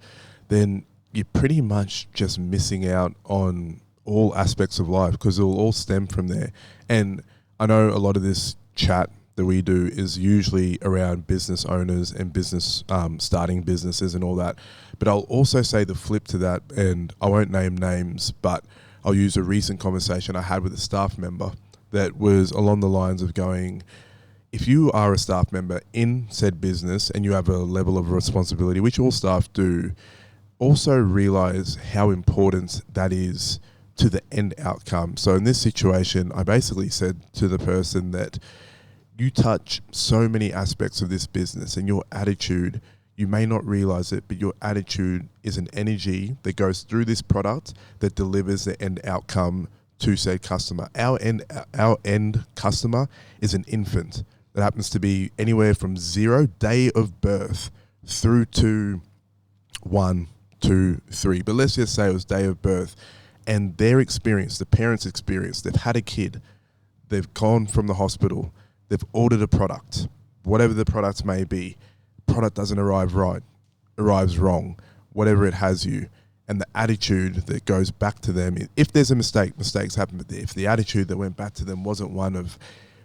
then you're pretty much just missing out on all aspects of life, because it'll all stem from there. And I know a lot of this chat that we do is usually around business owners and business starting businesses and all that. But I'll also say the flip to that, and I won't name names, but I'll use a recent conversation I had with a staff member that was along the lines of going, if you are a staff member in said business and you have a level of responsibility, which all staff do, also realize how important that is to the end outcome. So in this situation, I basically said to the person that you touch so many aspects of this business, and your attitude, you may not realize it, but your attitude is an energy that goes through this product that delivers the end outcome to said customer. Our end customer is an infant that happens to be anywhere from 0 day of birth through to 1, 2, 3. But let's just say it was day of birth, and their experience, the parents' experience, they've had a kid, they've gone from the hospital, they've ordered a product, whatever the product may be, product doesn't arrive right, arrives wrong, whatever it has you, and the attitude that goes back to them, if there's a mistake, mistakes happen, but if the attitude that went back to them wasn't one of,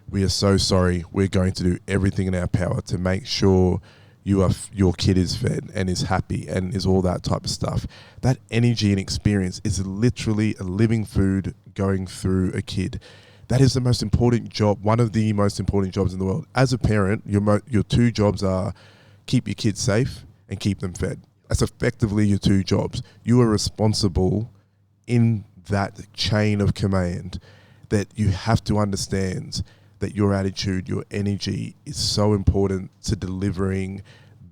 we are so sorry, we're going to do everything in our power to make sure your kid is fed and is happy and is all that type of stuff. That energy and experience is literally a living food going through a kid. That is the most important job, one of the most important jobs in the world. As a parent, your two jobs are keep your kids safe and keep them fed. That's effectively your 2 jobs. You are responsible in that chain of command, that you have to understand that your attitude, your energy is so important to delivering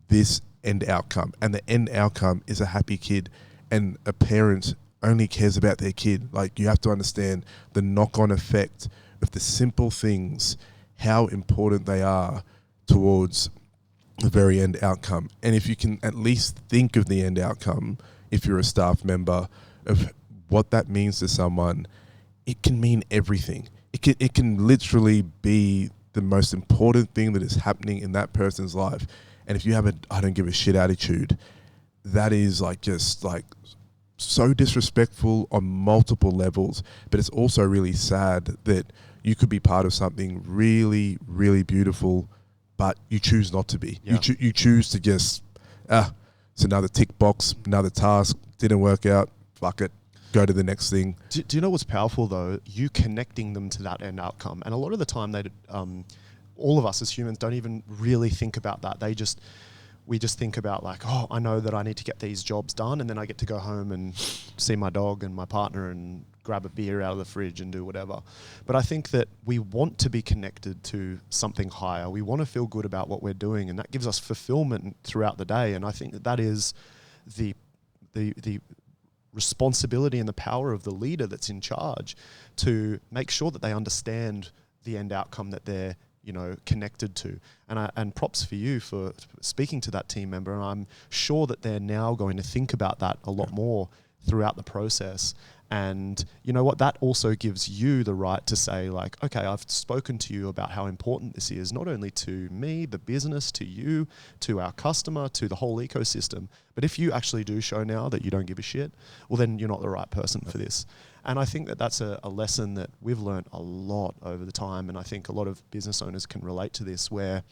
this end outcome. And the end outcome is a happy kid, and a parent only cares about their kid. Like, you have to understand the knock-on effect of the simple things, how important they are towards the very end outcome. And if you can at least think of the end outcome, if you're a staff member, of what that means to someone, it can mean everything. It can literally be the most important thing that is happening in that person's life. And if you have a I don't give a shit attitude, that is like just like so disrespectful on multiple levels. But it's also really sad that you could be part of something really, really beautiful, but you choose not to be. Yeah. You choose to just, it's another tick box, another task, didn't work out, fuck it, go to the next thing. Do you know what's powerful though? You connecting them to that end outcome. And a lot of the time, all of us as humans don't even really think about that. We just think about like, oh, I know that I need to get these jobs done, and then I get to go home and see my dog and my partner and grab a beer out of the fridge and do whatever. But I think that we want to be connected to something higher. We want to feel good about what we're doing, and that gives us fulfillment throughout the day. And I think that is the responsibility and the power of the leader that's in charge, to make sure that they understand the end outcome that they're connected to. And props for you for speaking to that team member. And I'm sure that they're now going to think about that a lot more throughout the process. And you know what? That also gives you the right to say like, okay, I've spoken to you about how important this is, not only to me, the business, to you, to our customer, to the whole ecosystem. But if you actually do show now that you don't give a shit, well, then you're not the right person for this. And I think that that's a lesson that we've learned a lot over the time. And I think a lot of business owners can relate to this, where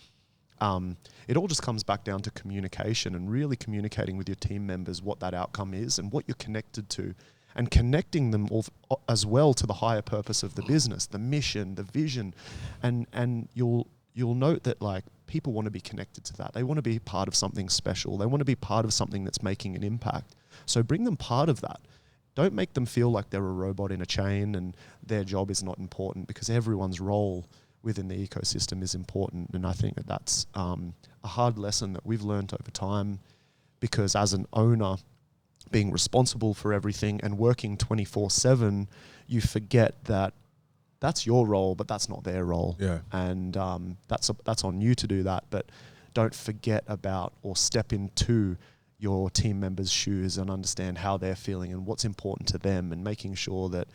it all just comes back down to communication, and really communicating with your team members what that outcome is and what you're connected to, and connecting them all as well to the higher purpose of the business, the mission, the vision. And you'll note that like people want to be connected to that. They want to be part of something special. They want to be part of something that's making an impact. So bring them part of that. Don't make them feel like they're a robot in a chain and their job is not important, because everyone's role within the ecosystem is important. And I think that that's a hard lesson that we've learned over time, because as an owner, being responsible for everything and working 24/7, you forget that that's your role, but that's not their role. Yeah. And that's on you to do that. But don't forget about or step into your team members' shoes and understand how they're feeling and what's important to them, and making sure that,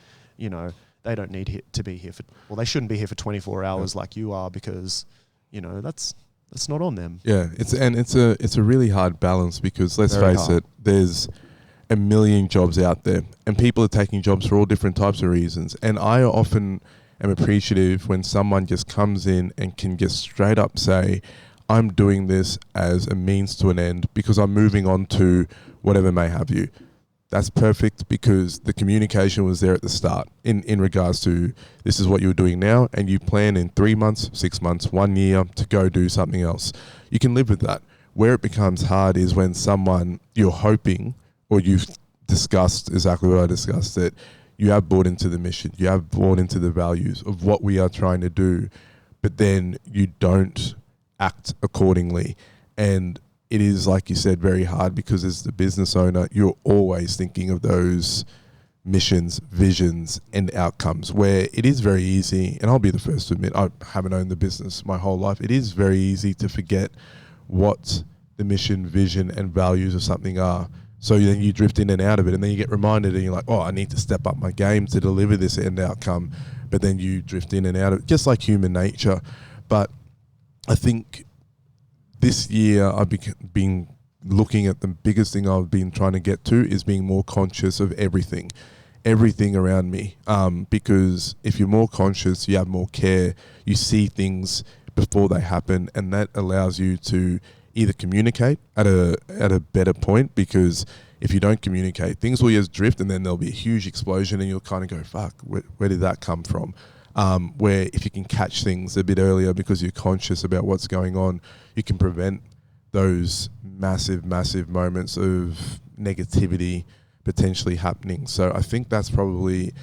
they don't need to be here they shouldn't be here for 24 hours like you are, because, that's not on them. Yeah. It's a really hard balance, because let's face it, there's a million jobs out there, and people are taking jobs for all different types of reasons. And I often am appreciative when someone just comes in and can just straight up say, I'm doing this as a means to an end because I'm moving on to whatever may have you. That's perfect, because the communication was there at the start in regards to this is what you're doing now, and you plan in 3 months, 6 months, 1 year to go do something else. You can live with that. Where it becomes hard is when someone you're hoping, or you've discussed exactly what I discussed, that you have bought into the mission, you have bought into the values of what we are trying to do, but then you don't act accordingly. And it is, like you said, very hard, because as the business owner, you're always thinking of those missions, visions, and outcomes, where it is very easy, and I'll be the first to admit, I haven't owned the business my whole life. It is very easy to forget what the mission, vision, and values of something are. So then you drift in and out of it, and then you get reminded, and you're like, oh, I need to step up my game to deliver this end outcome. But then you drift in and out of it, just like human nature. But I think this year I've been looking at the biggest thing I've been trying to get to is being more conscious of everything around me. Because if you're more conscious, you have more care, you see things before they happen, and that allows you to either communicate at a better point, because if you don't communicate, things will just drift, and then there'll be a huge explosion, and you'll kind of go, fuck, where did that come from? Where if you can catch things a bit earlier because you're conscious about what's going on, you can prevent those massive moments of negativity potentially happening. So I think that's probably,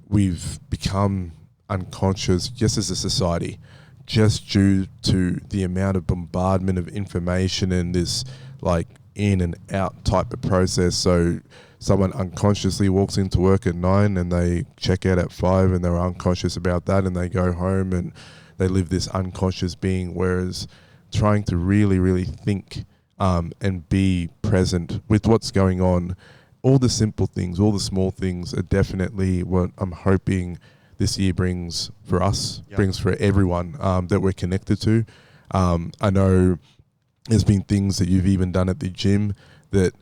we've become unconscious just as a society, just due to the amount of bombardment of information and this like in and out type of process. So someone unconsciously walks into work at 9 and they check out at 5 and they're unconscious about that, and they go home and they live this unconscious being, whereas trying to really think and be present with what's going on, all the simple things, all the small things are definitely what I'm hoping this year brings for us, brings for everyone that we're connected to. I know there's been things that you've even done at the gym that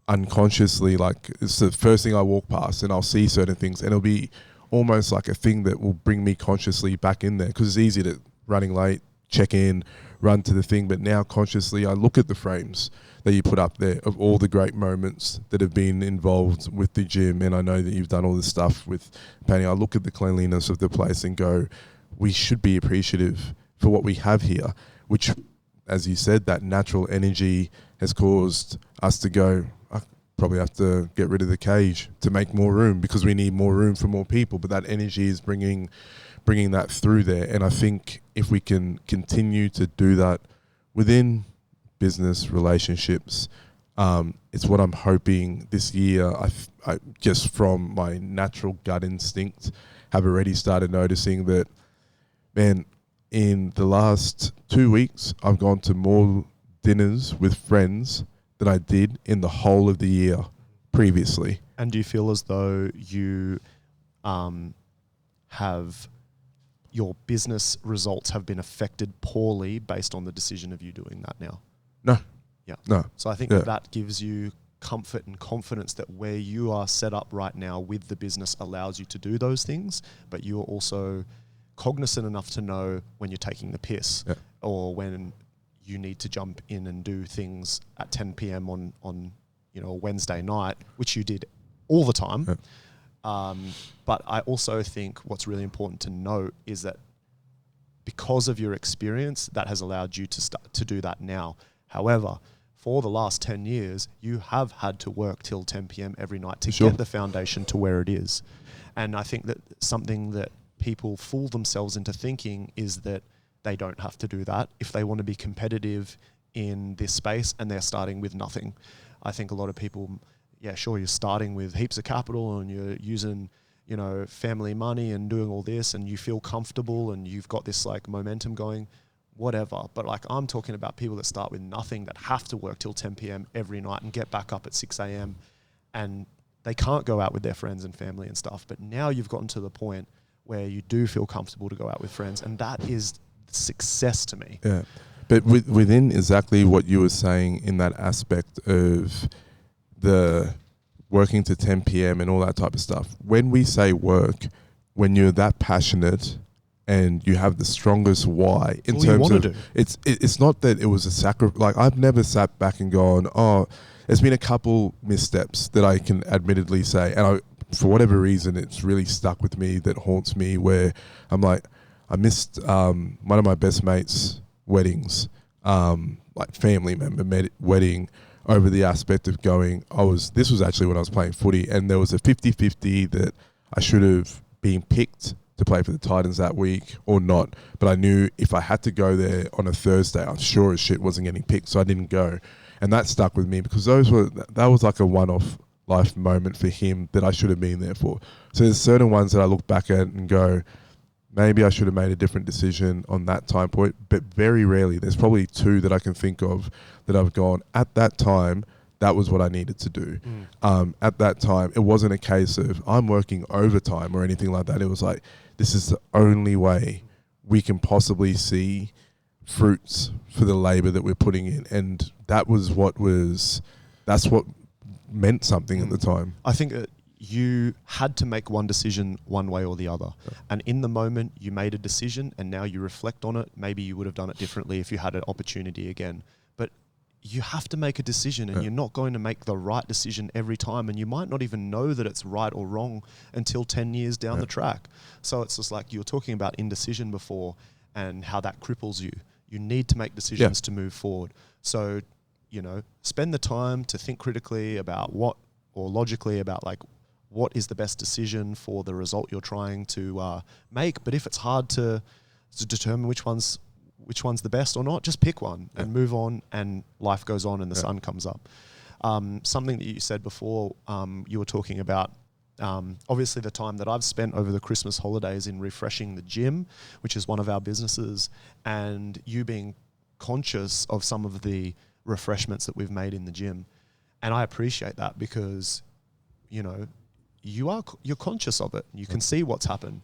unconsciously, like, it's the first thing I walk past and I'll see certain things and it'll be almost like a thing that will bring me consciously back in there, because it's easy to running late, check in, run to the thing. But now consciously I look at the frames that you put up there of all the great moments that have been involved with the gym. And I know that you've done all this stuff with painting. I look at the cleanliness of the place and go, we should be appreciative for what we have here, which, as you said, that natural energy has caused us to go, I probably have to get rid of the cage to make more room, because we need more room for more people. But that energy is bringing that through there. And I think if we can continue to do that within business relationships, it's what I'm hoping this year. I just from my natural gut instinct have already started noticing that, man, in the last 2 weeks, I've gone to more dinners with friends than I did in the whole of the year previously. And do you feel as though you have your business results have been affected poorly based on the decision of you doing that now? No. Yeah. No. So I think that gives you comfort and confidence that where you are set up right now with the business allows you to do those things, but you're also cognizant enough to know when you're taking the piss or when you need to jump in and do things at 10 p.m. on a Wednesday night, which you did all the time. Yeah. But I also think what's really important to note is that because of your experience, that has allowed you to start to do that now. However, for the last 10 years, you have had to work till 10 p.m. every night to get the foundation to where it is. And I think that something that people fool themselves into thinking is that they don't have to do that if they want to be competitive in this space and they're starting with nothing. I think a lot of people, you're starting with heaps of capital and you're using, family money and doing all this and you feel comfortable and you've got this like momentum going, whatever. But like I'm talking about people that start with nothing, that have to work till 10 p.m. every night and get back up at 6 a.m. and they can't go out with their friends and family and stuff. But now you've gotten to the point where you do feel comfortable to go out with friends, and that is success to me. Yeah. But within exactly what you were saying in that aspect of the working to 10 p.m. and all that type of stuff, when we say work, when you're that passionate and you have the strongest why in terms of it's not that it was a sacrifice. Like I've never sat back and gone, oh, there's been a couple missteps that I can admittedly say, and for whatever reason, it's really stuck with me, that haunts me, where I'm like, I missed one of my best mates' weddings, like family member wedding, over the aspect of going, this was actually when I was playing footy, and there was a 50-50 that I should have been picked to play for the Titans that week or not. But I knew if I had to go there on a Thursday, I'm sure as shit wasn't getting picked, so I didn't go. And that stuck with me because that was like a one-off life moment for him that I should have been there for. So there's certain ones that I look back at and go, maybe I should have made a different decision on that time point, but very rarely. There's probably two that I can think of that I've gone, at that time, that was what I needed to do. At that time, it wasn't a case of I'm working overtime or anything like that. It was like, this is the only way we can possibly see fruits for the labor that we're putting in. And that's what meant something at the time. I think that you had to make one decision one way or the other. Yeah. And in the moment you made a decision and now you reflect on it. Maybe you would have done it differently if you had an opportunity again. But you have to make a decision, and you're not going to make the right decision every time. And you might not even know that it's right or wrong until 10 years down the track. So it's just like you were talking about indecision before and how that cripples you. You need to make decisions to move forward. So spend the time to think critically about logically about like what is the best decision for the result you're trying to make. But if it's hard to determine which one's the best or not, just pick one and move on, and life goes on and the sun comes up. Something that you said before, you were talking about obviously the time that I've spent over the Christmas holidays in refreshing the gym, which is one of our businesses, and you being conscious of some of the refreshments that we've made in the gym. And I appreciate that because, you're conscious of it. You can see what's happened.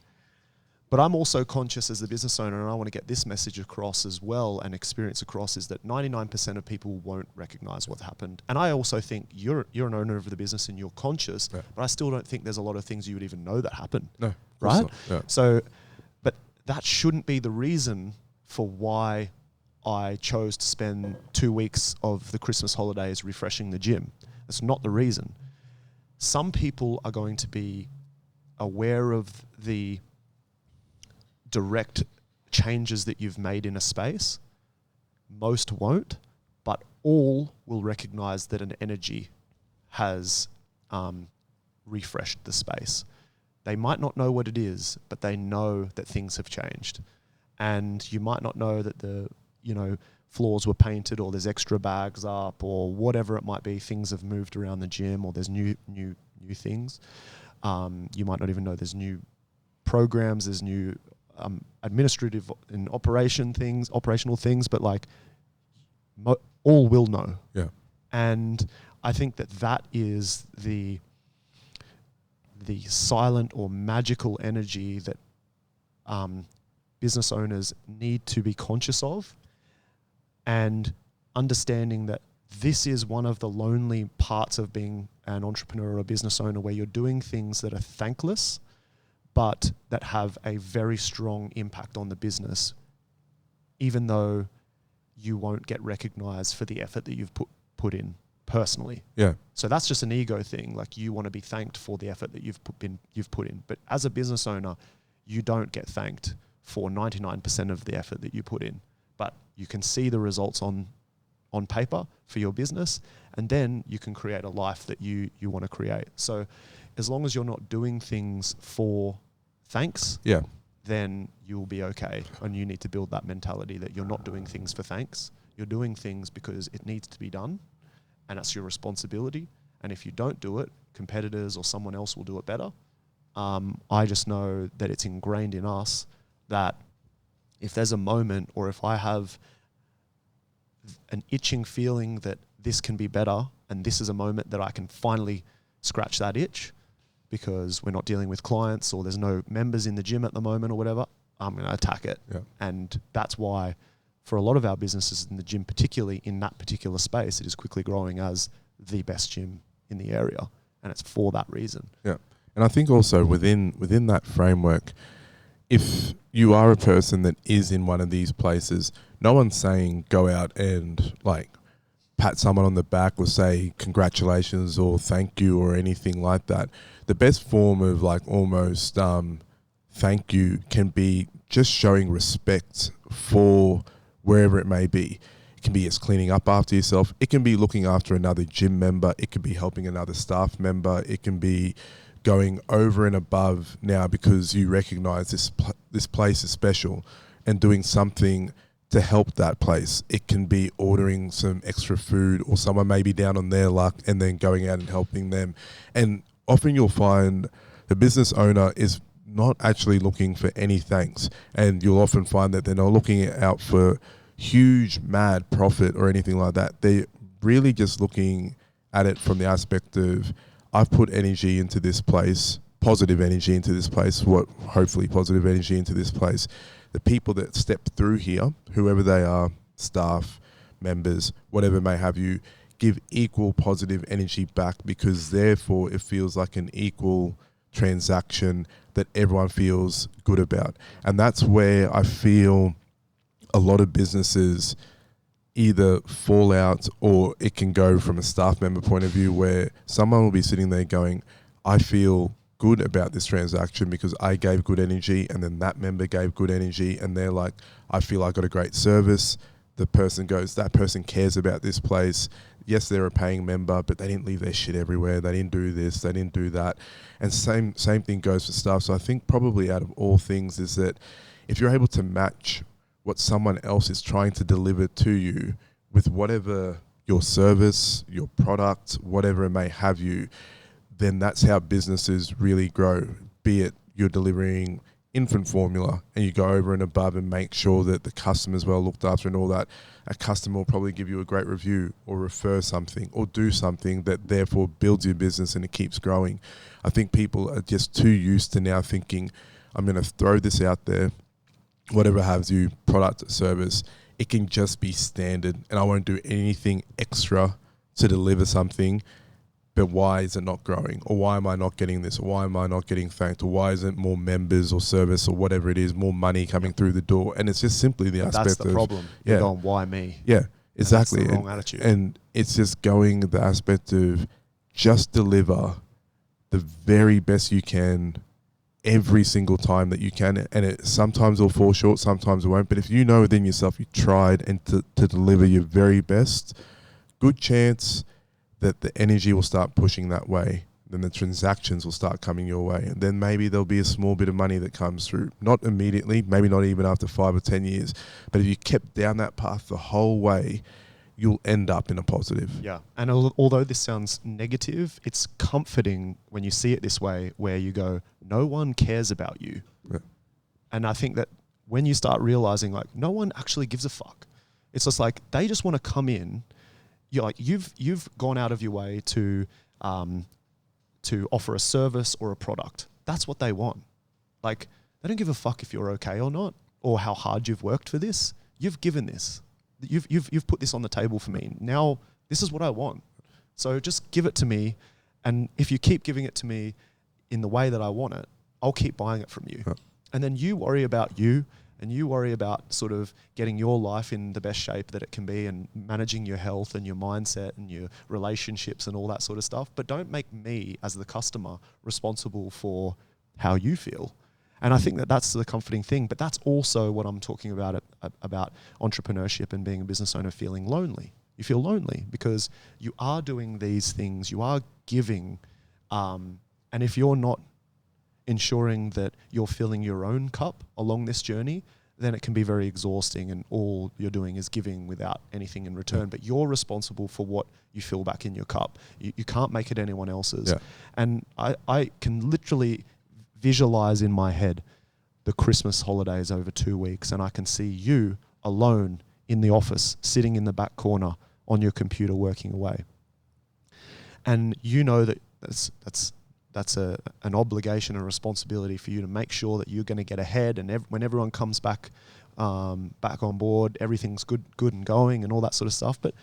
But I'm also conscious as the business owner, and I want to get this message across as well and experience across, is that 99% of people won't recognize what happened. And I also think you're an owner of the business and you're conscious, but I still don't think there's a lot of things you would even know that happened. No, right? Yeah. So, but that shouldn't be the reason for why I chose to spend 2 weeks of the Christmas holidays refreshing the gym. That's not the reason. Some people are going to be aware of the direct changes that you've made in a space. Most won't, but all will recognize that an energy has refreshed the space. They might not know what it is, but they know that things have changed. And you might not know that the floors were painted, or there's extra bags up, or whatever it might be. Things have moved around the gym, or there's new things. You might not even know there's new programs, there's new administrative and operational things, but like all will know. Yeah. And I think that is the silent or magical energy that business owners need to be conscious of, and understanding that this is one of the lonely parts of being an entrepreneur or a business owner, where you're doing things that are thankless, but that have a very strong impact on the business, even though you won't get recognized for the effort that you've put in personally. Yeah. So that's just an ego thing. Like, you want to be thanked for the effort that you've put in. But as a business owner, you don't get thanked for 99% of the effort that you put in. But you can see the results on paper for your business, and then you can create a life that you want to create. So as long as you're not doing things for thanks, then you'll be okay. And you need to build that mentality that you're not doing things for thanks. You're doing things because it needs to be done, and that's your responsibility. And if you don't do it, competitors or someone else will do it better. I just know that it's ingrained in us that if there's a moment, or if I have an itching feeling that this can be better, and this is a moment that I can finally scratch that itch, because we're not dealing with clients, or there's no members in the gym at the moment or whatever, I'm going to attack it. Yeah. And that's why for a lot of our businesses in the gym, particularly in that particular space, it is quickly growing as the best gym in the area. And it's for that reason. Yeah. And I think also within that framework, if you are a person that is in one of these places, no one's saying go out and like pat someone on the back or say congratulations or thank you or anything like that. The best form of like almost thank you can be just showing respect for wherever it may be. It can be as cleaning up after yourself. It can be looking after another gym member. It could be helping another staff member. It can be going over and above now because you recognize this place is special, and doing something to help that place. It can be ordering some extra food, or someone may be down on their luck and then going out and helping them. And often you'll find the business owner is not actually looking for any thanks, and you'll often find that they're not looking out for huge mad profit or anything like that. They're really just looking at it from the aspect of, I've put energy into this place, positive energy into this place, hopefully positive energy into this place. The people that step through here, whoever they are, staff, members, whatever may have you, give equal positive energy back, because therefore it feels like an equal transaction that everyone feels good about. And that's where I feel a lot of businesses either fall out, or it can go from a staff member point of view where someone will be sitting there going, I feel good about this transaction because I gave good energy, and then that member gave good energy, and they're like, I feel I got a great service. the person goes, that person cares about this place. Yes, they're a paying member, but they didn't leave their shit everywhere. They didn't do this. They didn't do that. And same thing goes for staff. So I think probably out of all things is that if you're able to match what someone else is trying to deliver to you with whatever your service, your product, whatever it may have you, then that's how businesses really grow. Be it you're delivering infant formula and you go over and above and make sure that the customer's well looked after and all that, a customer will probably give you a great review or refer something or do something that therefore builds your business and it keeps growing. I think people are just too used to now thinking, I'm going to throw this out there, whatever has you, product or service, it can just be standard and I won't do anything extra to deliver something. But why is it not growing? Or why am I not getting this? Or why am I not getting thanked? Or why isn't more members or service or whatever it is, more money coming through the door? And it's just simply the aspect of... That's the problem. You're going, why me? Yeah, exactly. And that's the wrong attitude. And it's just going the aspect of just deliver the very best you can every single time that you can. And it sometimes will fall short, sometimes it won't. But if you know within yourself you tried and to deliver your very best, good chance that the energy will start pushing that way. Then the transactions will start coming your way. And then maybe there'll be a small bit of money that comes through. Not immediately, maybe not even after 5 or 10 years. But if you kept down that path the whole way, you'll end up in a positive. Yeah. And although this sounds negative, it's comforting when you see it this way, where you go, no one cares about you. Yeah. And I think that when you start realizing like no one actually gives a fuck, it's just like they just want to come in. You're like you've gone out of your way to offer a service or a product. That's what they want. Like they don't give a fuck if you're okay or not, or how hard you've worked for this. You've given this. You've put this on the table for me. Now this is what I want. So just give it to me, and if you keep giving it to me in the way that I want it, I'll keep buying it from you. Yeah. And then you worry about you. And you worry about sort of getting your life in the best shape that it can be and managing your health and your mindset and your relationships and all that sort of stuff. But don't make me, as the customer, responsible for how you feel. And I think that that's the comforting thing. But that's also what I'm talking about entrepreneurship and being a business owner, feeling lonely. You feel lonely because you are doing these things, you are giving. And if you're not ensuring that you're filling your own cup along this journey, then it can be very exhausting and all you're doing is giving without anything in return. But you're responsible for what you fill back in your cup. You can't make it anyone else's. Yeah. And I can literally visualize in my head the Christmas holidays over 2 weeks, and I can see you alone in the office, sitting in the back corner on your computer working away. And you know that that's an obligation and responsibility for you to make sure that you're going to get ahead, and when everyone comes back on board, everything's good and going and all that sort of stuff. But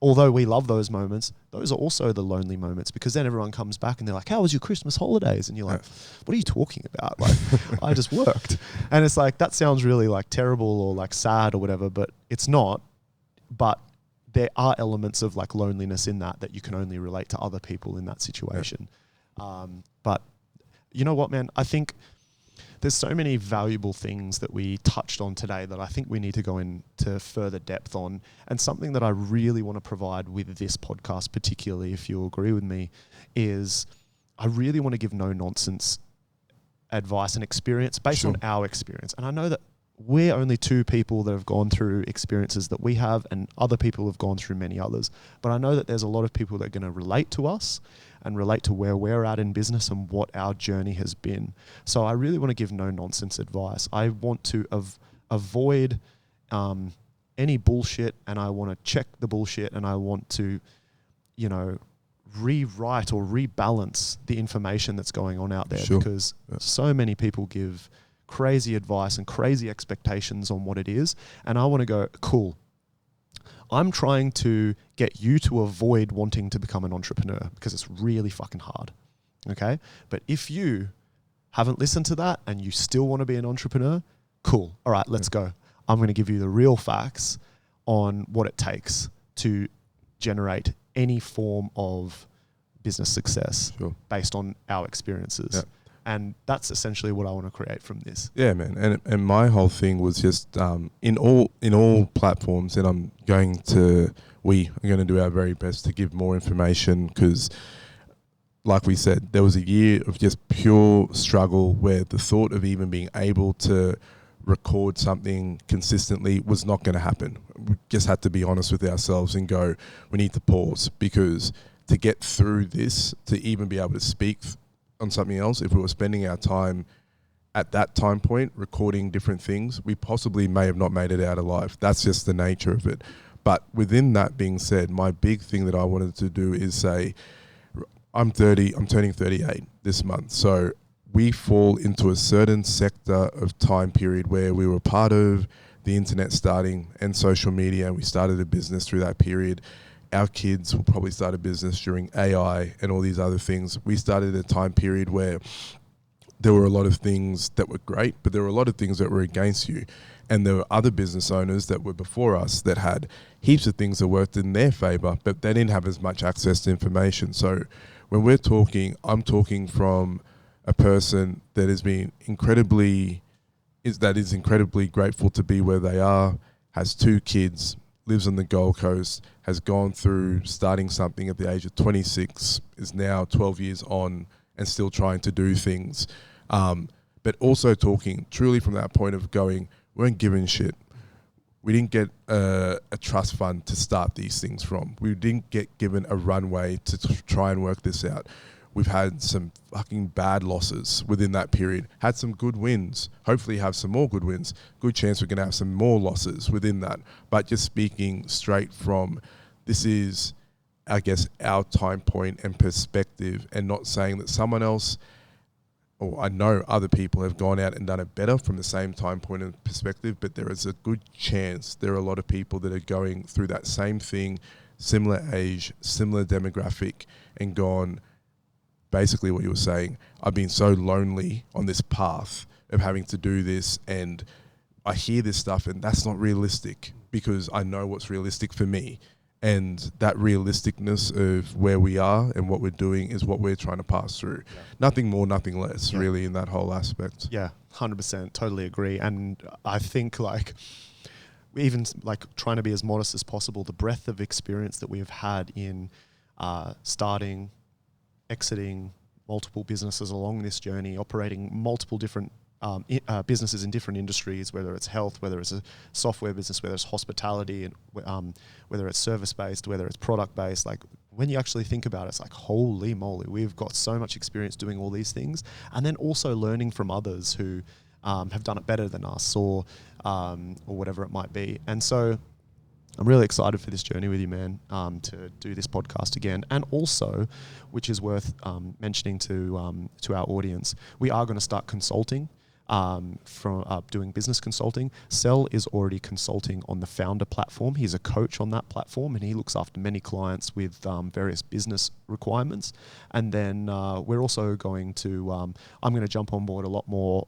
although we love those moments, those are also the lonely moments, because then everyone comes back and they're like, how was your Christmas holidays? And you're like, what are you talking about? Like, I just worked. And it's like, that sounds really like terrible or like sad or whatever, but it's not. But there are elements of like loneliness in that you can only relate to other people in that situation. Yeah. But you know what, man? I think there's so many valuable things that we touched on today that I think we need to go into further depth on. And something that I really want to provide with this podcast, particularly if you agree with me, is I really want to give no nonsense advice and experience based on our experience. And I know that we're only two people that have gone through experiences that we have, and other people have gone through many others. But I know that there's a lot of people that are going to relate to us and relate to where we're at in business and what our journey has been. So I really want to give no nonsense advice. I want to avoid any bullshit, and I want to check the bullshit, and I want to, rewrite or rebalance the information that's going on out there, because so many people give crazy advice and crazy expectations on what it is. And I want to go, cool, I'm trying to get you to avoid wanting to become an entrepreneur because it's really fucking hard. Okay. But if you haven't listened to that and you still want to be an entrepreneur, cool. All right, let's go. I'm going to give you the real facts on what it takes to generate any form of business success based on our experiences. And that's essentially what I want to create from this. Yeah, man. And my whole thing was just in all platforms, and we are going to do our very best to give more information, because like we said, there was a year of just pure struggle where the thought of even being able to record something consistently was not going to happen. We just had to be honest with ourselves and go, we need to pause, because to get through this, to even be able to speak on something else, if we were spending our time at that time point recording different things, we possibly may have not made it out alive. That's just the nature of it. But within that being said, my big thing that I wanted to do is say, I'm turning 38 this month. So we fall into a certain sector of time period where we were part of the internet starting and social media, and we started a business through that period. Our kids will probably start a business during AI and all these other things. We started a time period where there were a lot of things that were great, but there were a lot of things that were against you. And there were other business owners that were before us that had heaps of things that worked in their favor, but they didn't have as much access to information. So when we're talking, I'm talking from a person that has been incredibly grateful to be where they are, has 2 kids, lives on the Gold Coast, has gone through starting something at the age of 26, is now 12 years on and still trying to do things. But also talking truly from that point of going, we weren't given shit. We didn't get a trust fund to start these things from. We didn't get given a runway to try and work this out. We've had some fucking bad losses within that period, had some good wins, hopefully have some more good wins. Good chance we're going to have some more losses within that. But just speaking straight from, this is, I guess, our time point and perspective, and not saying that someone else, or I know other people have gone out and done it better from the same time point and perspective, but there is a good chance there are a lot of people that are going through that same thing, similar age, similar demographic, and gone, basically what you were saying, I've been so lonely on this path of having to do this, and I hear this stuff and that's not realistic, because I know what's realistic for me. And that realisticness of where we are and what we're doing is what we're trying to pass through. Yeah. Nothing more, nothing less, really, in that whole aspect. Yeah, 100%, totally agree. And I think even trying to be as modest as possible, the breadth of experience that we've had in starting, exiting multiple businesses along this journey, operating multiple different businesses in different industries, whether it's health, whether it's a software business, whether it's hospitality, and whether it's service-based, whether it's product-based. Like, when you actually think about it, it's like, holy moly, we've got so much experience doing all these things. And then also learning from others who have done it better than us, or whatever it might be. And so I'm really excited for this journey with you, man, to do this podcast again. And also, which is worth mentioning to our audience, we are going to start consulting, from doing business consulting. Sel is already consulting on the Founder platform. He's a coach on that platform, and he looks after many clients with various business requirements. And then we're also going to, I'm going to jump on board a lot more,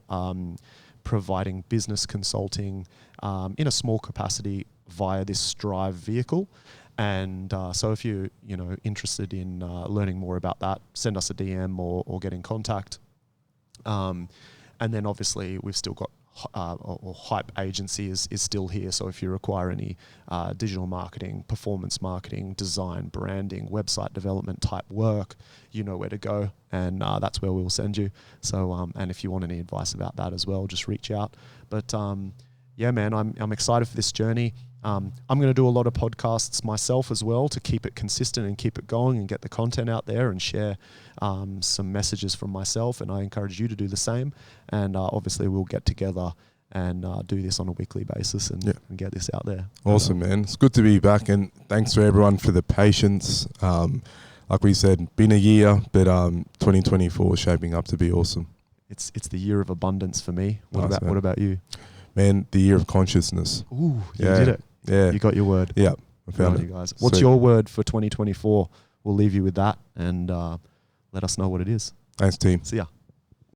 providing business consulting in a small capacity via this Strive vehicle. And so if you're interested in learning more about that, send us a DM or get in contact. And then obviously we've still got or Hype Agency is still here. So if you require any digital marketing, performance marketing, design, branding, website development type work, you know where to go, and that's where we'll send you. So and if you want any advice about that as well, just reach out. But yeah, man, I'm excited for this journey. I'm going to do a lot of podcasts myself as well to keep it consistent and keep it going and get the content out there and share some messages from myself. And I encourage you to do the same. And obviously we'll get together and do this on a weekly basis and get this out there. Awesome, man. It's good to be back. And thanks to everyone for the patience. Like we said, been a year, but 2024 is shaping up to be awesome. It's the year of abundance for me. What about you? Man, the year of consciousness. Ooh, you did it. Yeah. You got your word. Yeah, I found it. You guys. What's your word for 2024? We'll leave you with that and let us know what it is. Thanks, team. See ya.